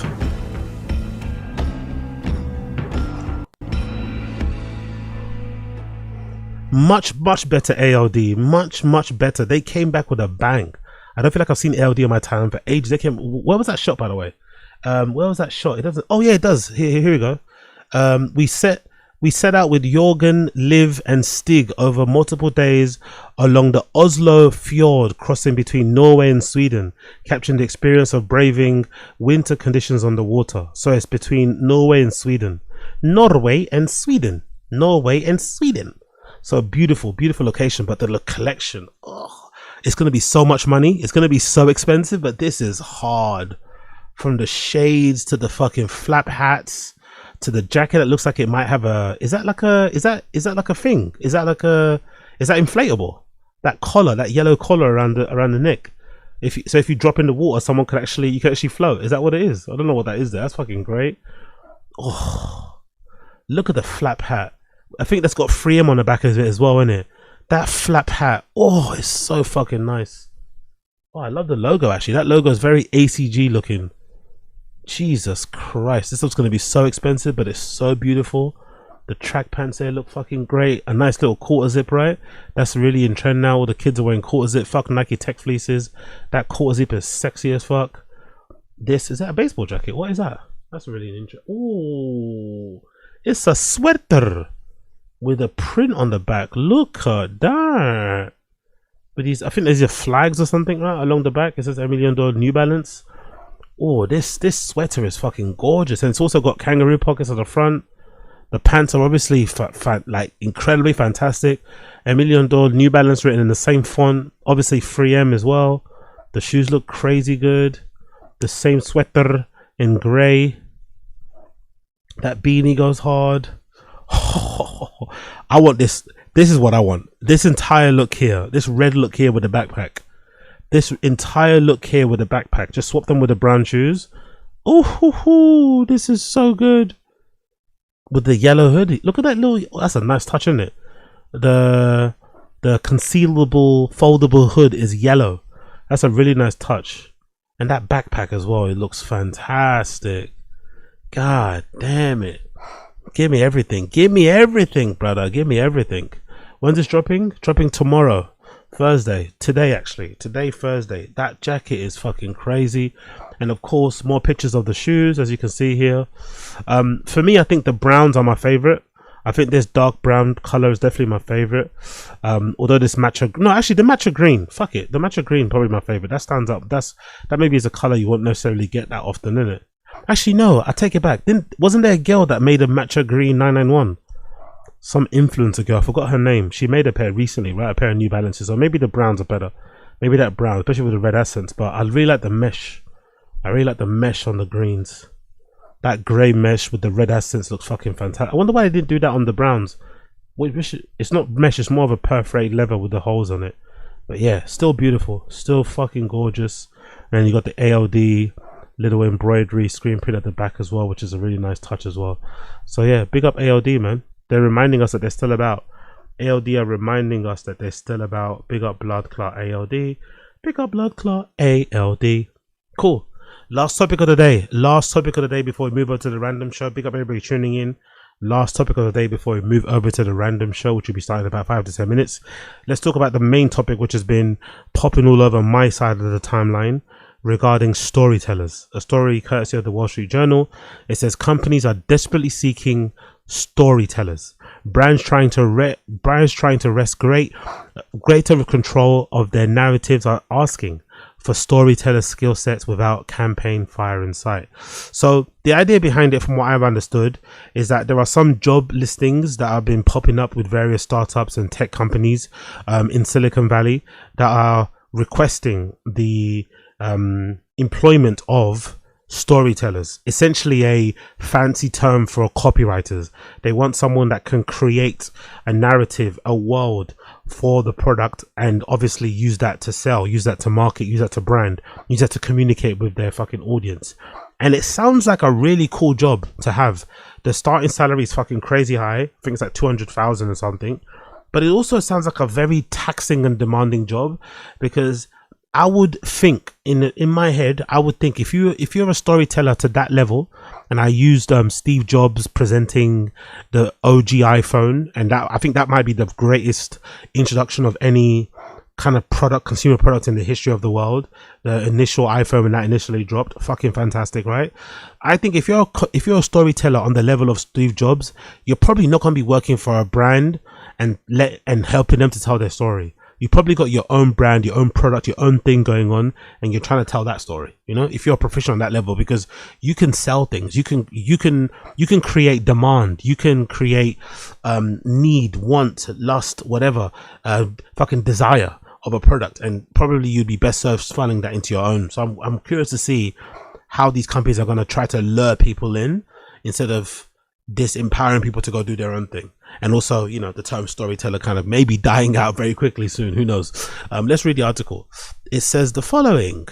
much better ALD, much better. They came back with a bang. I don't feel like I've seen ALD on my time for ages. They came. Where was that shot, by the way? Where was that shot? It doesn't. Oh yeah, it does. Here we go. We set out with Jorgen, Liv and Stig over multiple days along the Oslo fjord, crossing between Norway and Sweden, capturing the experience of braving winter conditions on the water. So it's between Norway and Sweden. Norway and Sweden. Norway and Sweden. So beautiful location, but the collection, oh, it's going to be so much money. It's going to be so expensive, but this is hard. From the shades to the fucking flap hats, to the jacket that looks like it might have a, is that like a thing? Is that inflatable? That collar, that yellow collar around the neck. If you drop in the water, you can actually float. Is that what it is? I don't know what that is there. That's fucking great. Oh, look at the flap hat. I think that's got 3M on the back of it as well, isn't it? That flap hat. Oh, it's so fucking nice. Oh, I love the logo actually. That logo is very ACG looking. Jesus Christ, this looks going to be so expensive, but it's so beautiful. The track pants there look fucking great. A nice little quarter zip, right? That's really in trend now. All the kids are wearing quarter zip. Fuck Nike Tech fleeces. That quarter zip is sexy as fuck. Is that a baseball jacket? What is that? That's really interesting. Ooh, it's a sweater with a print on the back. Look at that. But I think there's flags or something right along the back. It says $1 million New Balance. Oh, this sweater is fucking gorgeous, and it's also got kangaroo pockets on the front. The pants are obviously like incredibly fantastic. $1 million New Balance written in the same font, obviously 3M as well. The shoes look crazy good. The same sweater in grey. That beanie goes hard. I want this. This is what I want. This entire look here, this red look here with the backpack. This entire look here with the backpack. Just swap them with the brown shoes. Oh, this is so good. With the yellow hoodie. Look at that little, that's a nice touch, isn't it? The concealable, foldable hood is yellow. That's a really nice touch. And that backpack as well, it looks fantastic. God damn it. Give me everything. Give me everything, brother. Give me everything. When's this dropping? Dropping tomorrow. Thursday. Today, actually. Today, Thursday. That jacket is fucking crazy. And of course, more pictures of the shoes, as you can see here. For me, I think the browns are my favorite. I think this dark brown color is definitely my favorite. Although this matcha, no, actually the matcha green, fuck it, the matcha green probably my favorite. That stands up. That maybe is a color you won't necessarily get that often, isn't it? Actually, no, I take it back. Wasn't there a girl that made a matcha green 991? Some influencer girl, I forgot her name. She made a pair recently, right? A pair of New Balances, or maybe the browns are better. Maybe that brown, especially with the red accents. But I really like the mesh. I really like the mesh on the greens. That grey mesh with the red accents looks fucking fantastic. I wonder why they didn't do that on the browns. It's not mesh, it's more of a perforated leather with the holes on it. But yeah, still beautiful, still fucking gorgeous. And you got the ALD little embroidery screen print at the back as well, which is a really nice touch as well. So yeah, big up ALD, man. They're reminding us that they're still about. ALD are reminding us that they're still about. Big up Blood Clot ALD. Big up Blood Clot ALD. Cool. Last topic of the day. Last topic of the day before we move over to the random show. Big up everybody tuning in. Last topic of the day before we move over to the random show, which will be starting in about 5 to 10 minutes. Let's talk about the main topic, which has been popping all over my side of the timeline regarding Storytellers. A story courtesy of the Wall Street Journal. It says companies are desperately seeking storytellers. Brands trying to wrest greater control of their narratives are asking for storyteller skill sets without campaign fire in sight. So the idea behind it, from what I've understood, is that there are some job listings that have been popping up with various startups and tech companies in Silicon Valley that are requesting the employment of storytellers, essentially a fancy term for copywriters. They want someone that can create a narrative, a world for the product, and obviously use that to sell, use that to market, use that to brand, use that to communicate with their fucking audience. And it sounds like a really cool job to have. The starting salary is fucking crazy high. I think it's like 200,000 or something. But it also sounds like a very taxing and demanding job, because I would think in my head, I would think if you're a storyteller to that level, and I used Steve Jobs presenting the OG iPhone, and that I think that might be the greatest introduction of any kind of consumer product in the history of the world. The initial iPhone when that initially dropped, fucking fantastic, right? I think if you're a storyteller on the level of Steve Jobs, you're probably not going to be working for a brand and helping them to tell their story. You probably got your own brand, your own product, your own thing going on, and you're trying to tell that story. You know, if you're a professional on that level, because you can sell things, you can create demand, you can create need, want, lust, whatever, fucking desire of a product, and probably you'd be best served funneling that into your own. So I'm curious to see how these companies are going to try to lure people in instead of disempowering people to go do their own thing. And also, you know, the term storyteller kind of maybe dying out very quickly soon. Who knows? Let's read the article. It says the following: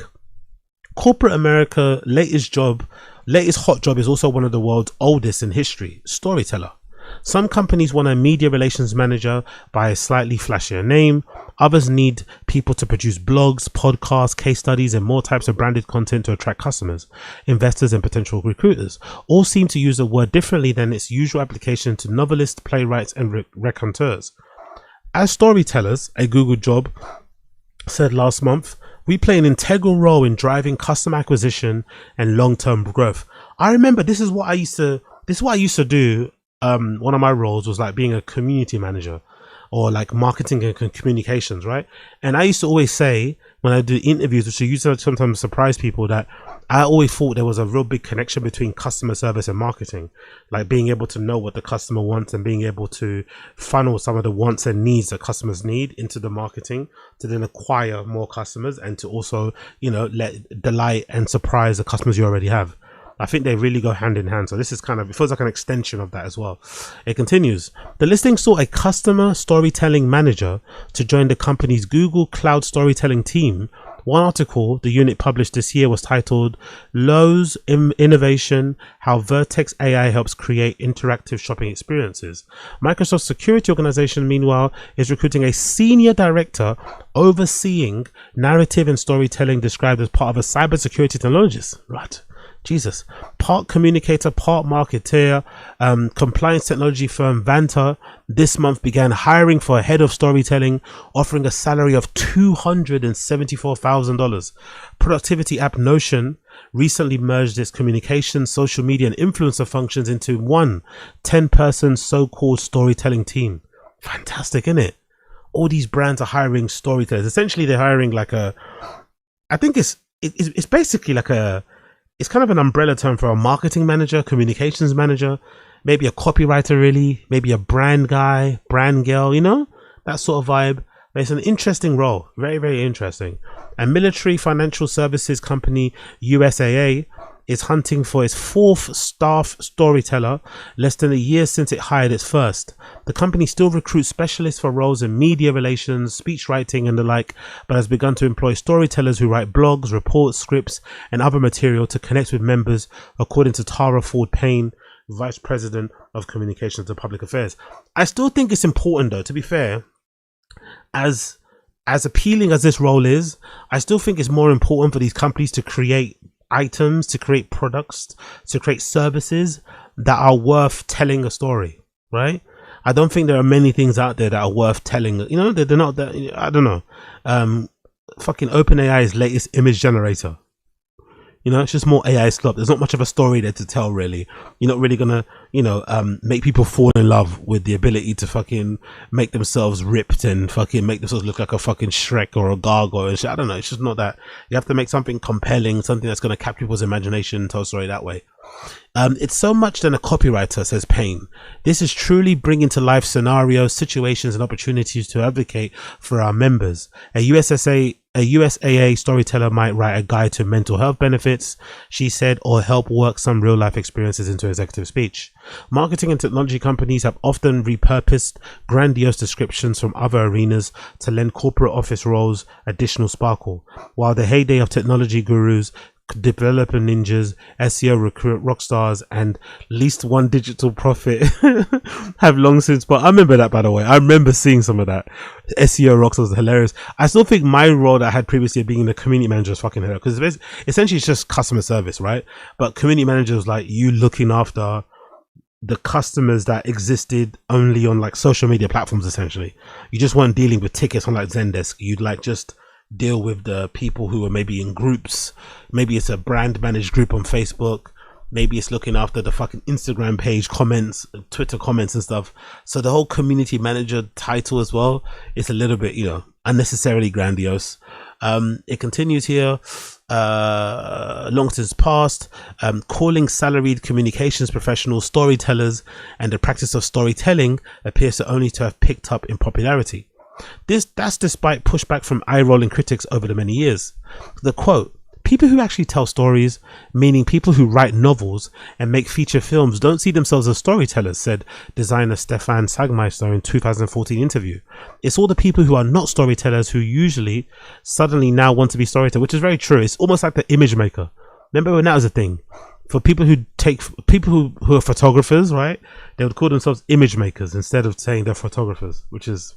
corporate America latest hot job is also one of the world's oldest in history, storyteller. Some companies want a media relations manager by a slightly flashier name. Others need people to produce blogs, podcasts, case studies, and more types of branded content to attract customers, investors, and potential recruiters. All seem to use the word differently than its usual application to novelists, playwrights, and raconteurs. As storytellers, a Google job said last month, we play an integral role in driving customer acquisition and long-term growth. I remember this is what I used to do. One of my roles was like being a community manager, or like marketing and communications, right? And I used to always say when I do interviews, which I used to sometimes surprise people, that I always thought there was a real big connection between customer service and marketing, like being able to know what the customer wants and being able to funnel some of the wants and needs that customers need into the marketing to then acquire more customers, and to also, you know, delight and surprise the customers you already have. I think they really go hand in hand. So this is kind of, it feels like an extension of that as well. It continues. The listing sought a customer storytelling manager to join the company's Google Cloud storytelling team. One article the unit published this year was titled Lowe's Innovation, How Vertex AI Helps Create Interactive Shopping Experiences. Microsoft's security organization, meanwhile, is recruiting a senior director overseeing narrative and storytelling, described as part of a cybersecurity technologist. Right. Jesus. Part communicator, part marketeer. Compliance technology firm Vanta this month began hiring for a head of storytelling, offering a salary of $274,000. Productivity app Notion recently merged its communication, social media, and influencer functions into one 10-person so-called storytelling team. Fantastic, isn't it? All these brands are hiring storytellers. Essentially, they're hiring like I think it's basically like it's kind of an umbrella term for a marketing manager, communications manager, maybe a copywriter, really, maybe a brand guy, brand girl, you know, that sort of vibe. But it's an interesting role, very, very interesting. A military financial services company, USAA, is hunting for its fourth staff storyteller, less than a year since it hired its first. The company still recruits specialists for roles in media relations, speech writing, and the like, but has begun to employ storytellers who write blogs, reports, scripts, and other material to connect with members, according to Tara Ford Payne, Vice President of Communications and Public Affairs. I still think it's important, though, to be fair, as appealing as this role is, I still think it's more important for these companies to create items, to create products, to create services that are worth telling a story, right? I don't think there are many things out there that are worth telling. You know, they're not that. I don't know. Fucking OpenAI's latest image generator. You know, it's just more AI slop. There's not much of a story there to tell, really. You're not really gonna, you know, make people fall in love with the ability to fucking make themselves ripped and fucking make themselves look like a fucking Shrek or a gargoyle and shit. I don't know. It's just not that. You have to make something compelling, something that's gonna capture people's imagination and tell a story that way. It's so much than a copywriter, says Payne. This is truly bringing to life scenarios, situations, and opportunities to advocate for our members. A USAA storyteller might write a guide to mental health benefits, she said, or help work some real life experiences into executive speech. Marketing and technology companies have often repurposed grandiose descriptions from other arenas to lend corporate office roles additional sparkle. While the heyday of technology gurus developer ninjas, SEO recruit rock stars, and least one digital prophet have long since. But I remember that, by the way. I remember seeing some of that. SEO rock stars was hilarious. I still think my role that I had previously being the community manager is fucking hilarious, because essentially it's just customer service, right? But community manager is like you looking after the customers that existed only on like social media platforms. Essentially, you just weren't dealing with tickets on like Zendesk. You'd like just deal with the people who are maybe in groups. Maybe it's a brand managed group on Facebook, maybe it's looking after the fucking Instagram page comments, Twitter comments and stuff. So the whole community manager title as well is a little bit, you know, unnecessarily grandiose. It continues here. Long since past, calling salaried communications professionals storytellers, and the practice of storytelling appears to only to have picked up in popularity. That's despite pushback from eye-rolling critics over the many years. The quote, "People who actually tell stories, meaning people who write novels and make feature films, don't see themselves as storytellers," said designer Stefan Sagmeister in 2014 interview. "It's all the people who are not storytellers who usually suddenly now want to be storytellers," which is very true. It's almost like the image maker. Remember when that was a thing? For people who who are photographers, right? They would call themselves image makers instead of saying they're photographers, which is,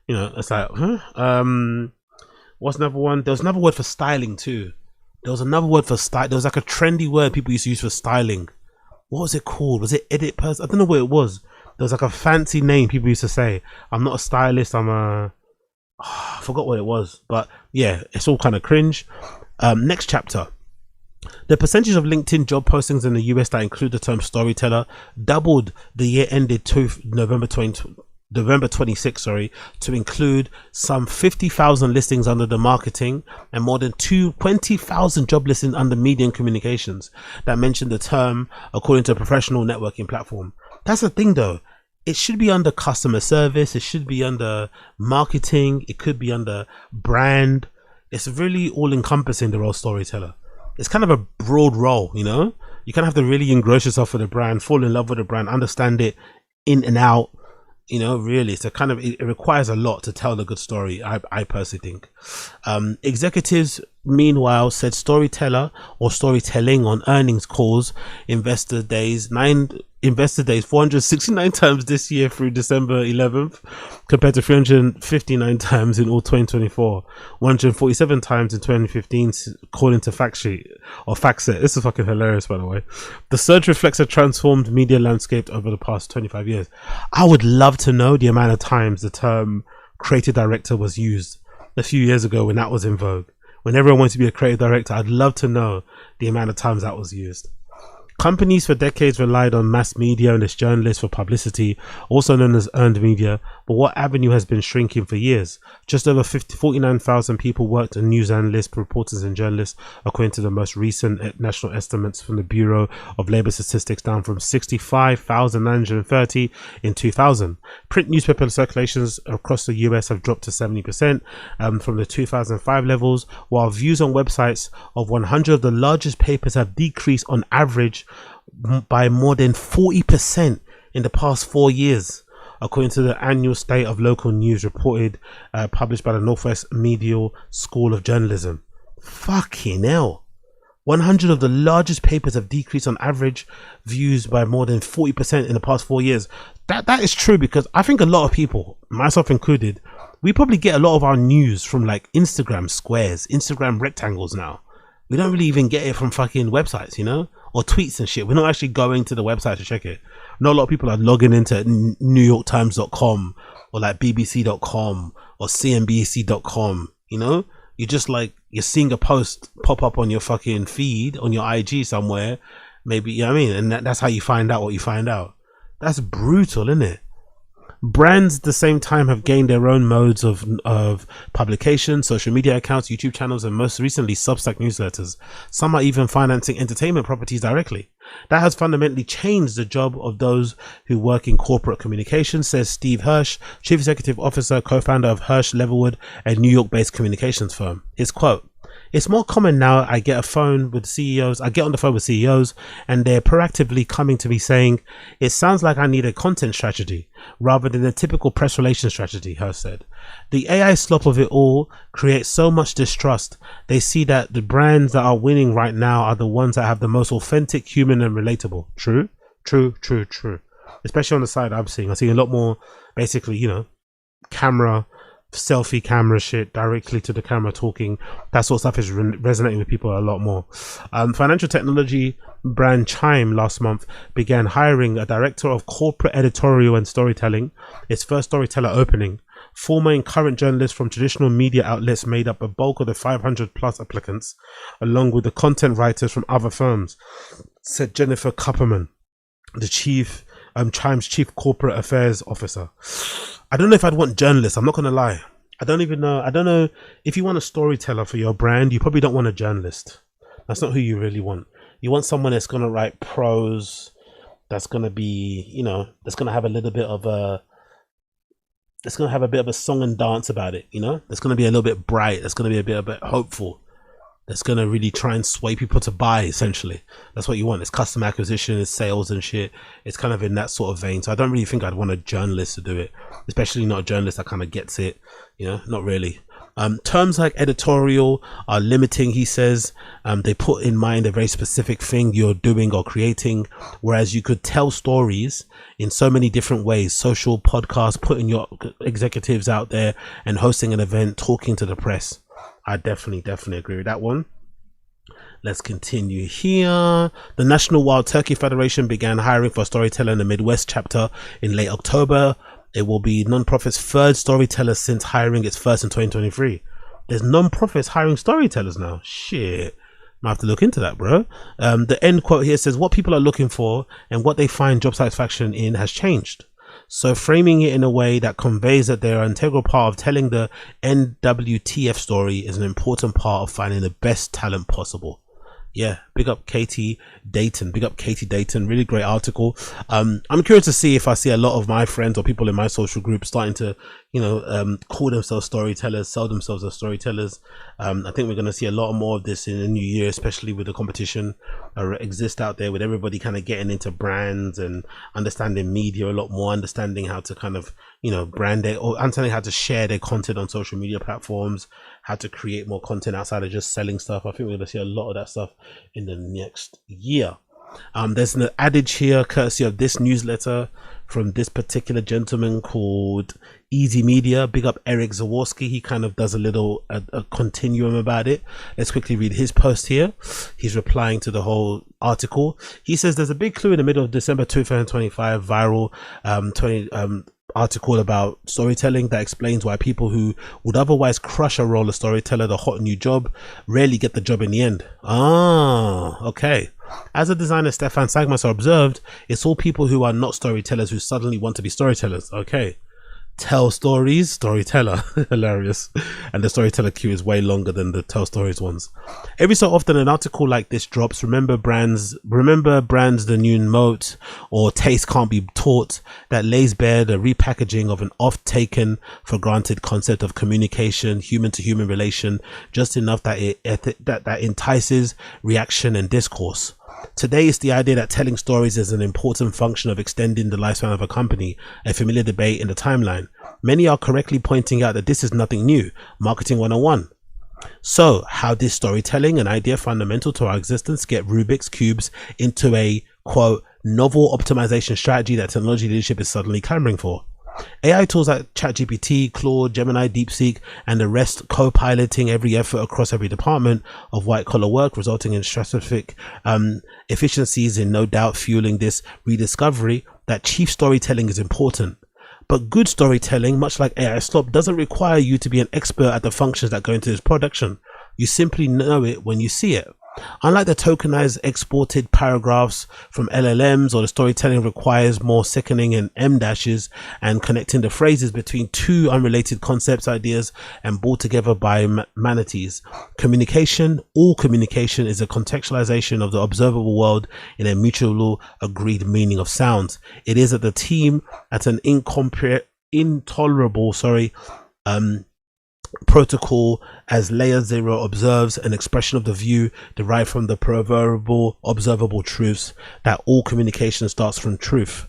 you know, it's like, huh? What's another one? There was another word for styling too. There was another word for style. There was like a trendy word people used to use for styling. What was it called? Was it edit person? I don't know what it was. There was like a fancy name people used to say. I'm not a stylist. I forgot what it was. But yeah, it's all kind of cringe. Next chapter. The percentage of LinkedIn job postings in the US that include the term storyteller doubled the year ended November 26, to include some 50,000 listings under the marketing and more than 20,000 job listings under media and communications that mention the term, according to a professional networking platform. That's the thing though. It should be under customer service. It should be under marketing. It could be under brand. It's really all encompassing, the role storyteller. It's kind of a broad role, you know? You kind of have to really engross yourself with the brand, fall in love with the brand, understand it in and out. You know, really, it's a kind of, it requires a lot to tell the good story, I personally think. Executives, meanwhile, said storyteller or storytelling on earnings calls, investor days 469 times this year through December 11th, compared to 359 times in all 2024, 147 times in 2015, according to FactSet. This is fucking hilarious, by the way. The surge reflects a transformed media landscape over the past 25 years. I would love to know the amount of times the term creative director was used a few years ago when that was in vogue. When everyone wanted to be a creative director, I'd love to know the amount of times that was used. Companies for decades relied on mass media and its journalists for publicity, also known as earned media, but what avenue has been shrinking for years? Just over 49,000 people worked as news analysts, reporters and journalists, according to the most recent national estimates from the Bureau of Labor Statistics, down from 65,930 in 2000. Print newspaper circulations across the US have dropped to 70% from the 2005 levels, while views on websites of 100 of the largest papers have decreased on average by more than 40% in the past 4 years, according to the annual State of Local News reported, published by the Northwest Medial School of Journalism. Fucking hell. 100 of the largest papers have decreased on average views by more than 40% in the past 4 years. That is true, because I think a lot of people, myself included, we probably get a lot of our news from like Instagram squares, Instagram rectangles now. We don't really even get it from fucking websites, you know, or tweets and shit. We're not actually going to the website to check it. Not a lot of people are logging into NewYorkTimes.com or like BBC.com or CNBC.com, you know? You just like, you're seeing a post pop up on your fucking feed, on your IG somewhere, maybe, you know what I mean? And that's how you find out what you find out. That's brutal, isn't it? Brands at the same time have gained their own modes of publication, social media accounts, YouTube channels, and most recently Substack newsletters. Some are even financing entertainment properties directly. That has fundamentally changed the job of those who work in corporate communications, says Steve Hirsch, Chief Executive Officer, co-founder of Hirsch Levelwood, a New York-based communications firm. His quote, It's more common now. I get a phone with CEOs. I get on the phone with CEOs and they're proactively coming to me saying, it sounds like I need a content strategy rather than a typical press relations strategy, Hurst said. The AI slop of it all creates so much distrust. They see that the brands that are winning right now are the ones that have the most authentic, human and relatable. True. Especially on the side I'm seeing a lot more basically, camera, selfie camera shit, directly to the camera talking. That sort of stuff is resonating with people a lot more. Financial technology brand Chime last month began hiring a director of corporate editorial and storytelling, its first storyteller opening. Former and current journalists from traditional media outlets made up a bulk of the 500 plus applicants, along with the content writers from other firms, said Jennifer Kupperman, the Chime's chief corporate affairs officer. I don't know if I'd want journalists. I'm not going to lie. I don't know if you want a storyteller for your brand, you probably don't want a journalist. That's not who you really want. You want someone that's going to write prose, that's going to be, that's going to have a little bit of a, that's going to have a bit of a song and dance about it, that's going to be a little bit bright, that's going to be a bit hopeful, that's going to really try and sway people to buy. Essentially, that's what you want. It's customer acquisition, it's sales and shit. It's kind of in that sort of vein. So I don't really think I'd want a journalist to do it, especially not a journalist that kind of gets it, not really. Terms like editorial are limiting, he says. They put in mind a very specific thing you're doing or creating, whereas you could tell stories in so many different ways: social, podcast, putting your executives out there and hosting an event, talking to the press. I definitely agree with that one. Let's continue here. The National Wild Turkey Federation began hiring for a storyteller in the Midwest chapter in late October. It will be non-profit's third storyteller since hiring its first in 2023. There's non-profits hiring storytellers now. Shit. I have to look into that, bro. The end quote here says, what people are looking for and what they find job satisfaction in has changed. So framing it in a way that conveys that they're an integral part of telling the NWTF story is an important part of finding the best talent possible. Yeah, big up Katie Dayton. Really great article. I'm curious to see if I see a lot of my friends or people in my social group starting to, call themselves storytellers, sell themselves as storytellers. I think we're going to see a lot more of this in the new year, especially with the competition that exists out there, with everybody kind of getting into brands and understanding media a lot more, understanding how to kind of, brand it, or understanding how to share their content on social media platforms, how to create more content outside of just selling stuff. I think we're going to see a lot of that stuff in the next year. There's an adage here courtesy of this newsletter from this particular gentleman called Easy Media. Big up Eric Zaworski. He kind of does a continuum about it. Let's quickly read his post here. He's replying to the whole article. He says there's a big clue in the middle of December 2025 viral article about storytelling that explains why people who would otherwise crush a role of storyteller, the hot new job, rarely get the job in the end. Okay. As the designer Stefan Sagmas observed, it's all people who are not storytellers who suddenly want to be storytellers. Okay. Tell stories, storyteller. Hilarious. And the storyteller queue is way longer than the tell stories ones. Every so often an article like this drops. Remember brands the new moat or taste can't be taught, that lays bare the repackaging of an oft taken for granted concept of communication, human to human relation, just enough that that entices reaction and discourse. Today is the idea that telling stories is an important function of extending the lifespan of a company, a familiar debate in the timeline. Many are correctly pointing out that this is nothing new, marketing 101. So how did storytelling, an idea fundamental to our existence, get Rubik's cubes into a, quote, novel optimization strategy that technology leadership is suddenly clamoring for? AI tools like ChatGPT, Claude, Gemini, DeepSeek, and the rest co-piloting every effort across every department of white-collar work, resulting in stratospheric efficiencies, in no doubt fueling this rediscovery that chief storytelling is important. But good storytelling, much like AI slop, doesn't require you to be an expert at the functions that go into this production. You simply know it when you see it. Unlike the tokenized exported paragraphs from LLMs, or the storytelling requires more sickening and M dashes and connecting the phrases between two unrelated concepts, ideas, and brought together by manatees. All communication is a contextualization of the observable world in a mutual agreed meaning of sounds. It is at the team at an intolerable protocol as layer 0 observes an expression of the view derived from the proverbial observable truths that all communication starts from truth.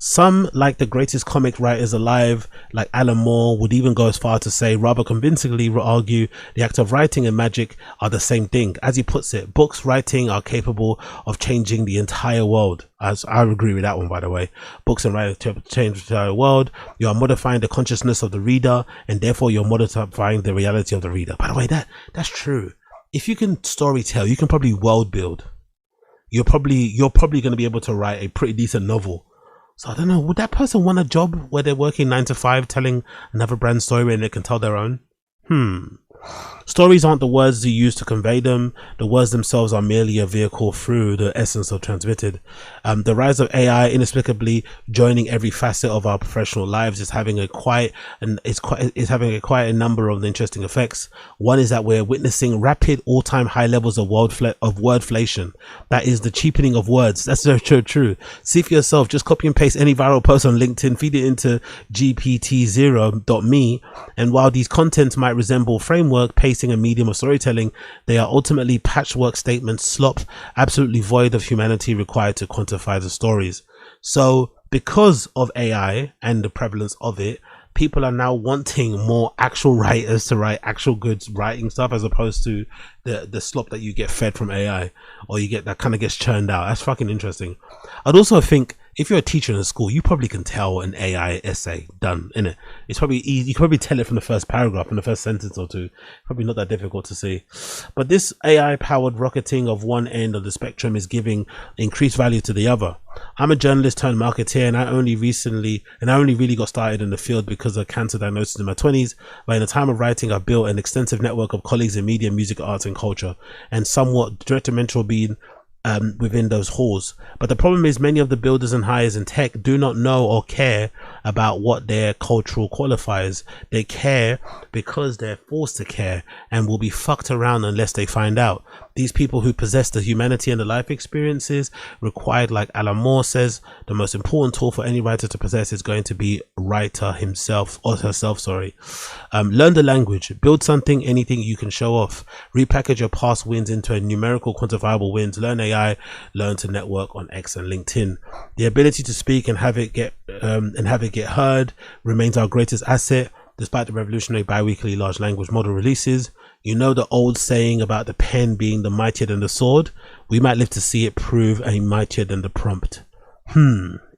Some, like the greatest comic writers alive, like Alan Moore, would even go as far to say, rather convincingly argue, the act of writing and magic are the same thing. As he puts it, books writing are capable of changing the entire world. As I agree with that one, by the way. Books and writing change the entire world. You are modifying the consciousness of the reader, and therefore you're modifying the reality of the reader. By the way, that's true. If you can story tell, you can probably world build. You're probably going to be able to write a pretty decent novel. So I don't know, would that person want a job where they're working 9 to 5 telling another brand story and they can tell their own? Stories aren't the words you use to convey them. The words themselves are merely a vehicle through the essence of transmitted. The rise of AI inexplicably joining every facet of our professional lives is having a quiet number of interesting effects. One is that we're witnessing rapid all-time high levels of wordflation. That is the cheapening of words. That's very true. See for yourself. Just copy and paste any viral post on LinkedIn, feed it into GPT0.me, and while these contents might resemble framework, pacing, and medium of storytelling, they are ultimately patchwork statements, slop, absolutely void of humanity required to quantify the stories. So because of AI and the prevalence of it, people are now wanting more actual writers to write actual good writing stuff, as opposed to the slop that you get fed from AI, or you get that kind of gets churned out. That's fucking interesting. I'd also think, if you're a teacher in a school, you probably can tell an AI essay done, innit? It's probably easy. You can probably tell it from the first paragraph, from the first sentence or two. Probably not that difficult to see. But this AI powered rocketing of one end of the spectrum is giving increased value to the other. I'm a journalist turned marketeer, and I only really got started in the field because of cancer diagnosis in my 20s. But in the time of writing, I've built an extensive network of colleagues in media, music, arts, and culture, and somewhat detrimental being within those halls. But the problem is, many of the builders and hires in tech do not know or care about what their cultural qualifiers. They care because they're forced to care, and will be fucked around unless they find out. These people who possess the humanity and the life experiences required, like Alan Moore says, the most important tool for any writer to possess is going to be writer himself or herself. Learn the language, build something, anything you can show off. Repackage your past wins into a numerical, quantifiable wins. Learn AI, learn to network on X and LinkedIn. The ability to speak and have it get heard remains our greatest asset, despite the revolutionary bi-weekly large language model releases. You know the old saying about the pen being the mightier than the sword? We might live to see it prove a mightier than the prompt.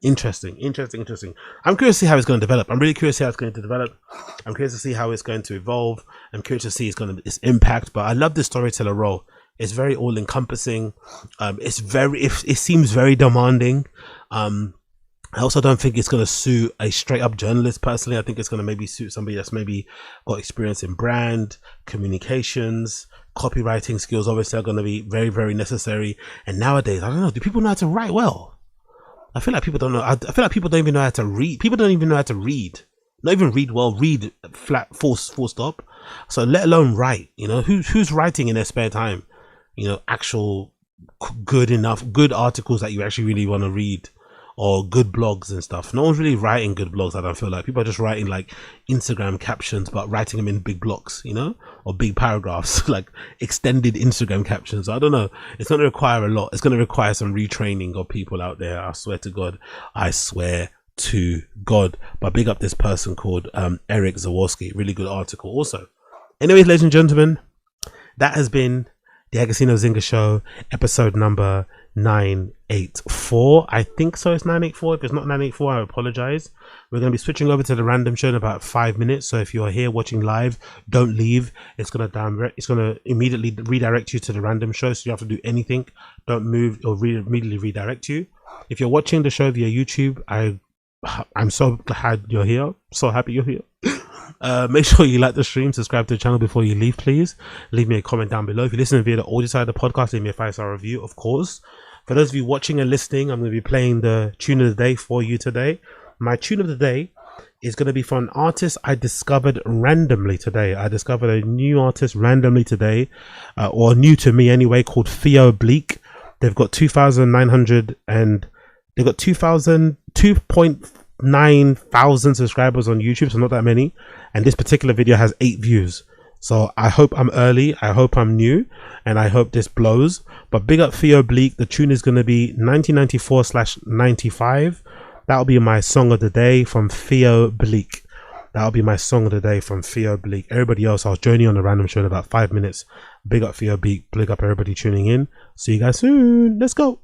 Interesting. I'm curious to see how it's going to develop. I'm really curious to see how it's going to develop. I'm curious to see how it's going to evolve. I'm curious to see its impact. But I love this storyteller role. It's very all encompassing. It seems very demanding. I also don't think it's going to suit a straight up journalist personally. I think it's going to maybe suit somebody that's maybe got experience in brand, communications, copywriting skills. Obviously are going to be very, very necessary. And nowadays, I don't know, do people know how to write well? I feel like people don't know. I feel like people don't even know how to read. People don't even know how to read. Not even read well, read flat, full stop. So let alone write, you know, who's writing in their spare time? You know, actual good articles that you actually really want to read, or good blogs and stuff. No one's really writing good blogs. I don't feel like people are just writing like Instagram captions, but writing them in big blocks, you know, or big paragraphs, like extended Instagram captions. I don't know. It's going to require a lot. It's going to require some retraining of people out there. I swear to God. But big up this person called Eric Zaworski. Really good article also. Anyways, ladies and gentlemen, that has been the Agostinho Zinga Show, episode number 984. I think so. It's 984. If it's not 984, I apologize. We're going to be switching over to the random show in about 5 minutes. So if you are here watching live, don't leave. It's going to immediately redirect you to the random show. So you have to do anything. Don't move, or immediately redirect you. If you're watching the show via YouTube, I'm so glad you're here. So happy you're here. Make sure you like the stream, subscribe to the channel before you leave, please. Leave me a comment down below. If you're listening via the audio side of the podcast, leave me a 5-star review, of course. For those of you watching and listening, I'm going to be playing the tune of the day for you today. My tune of the day is going to be for an artist I discovered randomly today. I discovered a new artist randomly today, or new to me anyway, called Theo Bleak. They've got 2,900 and they've got 2,000 9,000 subscribers on YouTube, so not that many, and this particular video has 8 views. So I hope I'm early, I hope I'm new, and I hope this blows. But big up Theo Bleak. The tune is going to be 1994/95. That'll be my song of the day from Theo Bleak. That'll be my song of the day from Theo Bleak. Everybody else, I'll join you on the random show in about 5 minutes. Big up Theo Bleak. Big up everybody tuning in. See you guys soon. Let's go.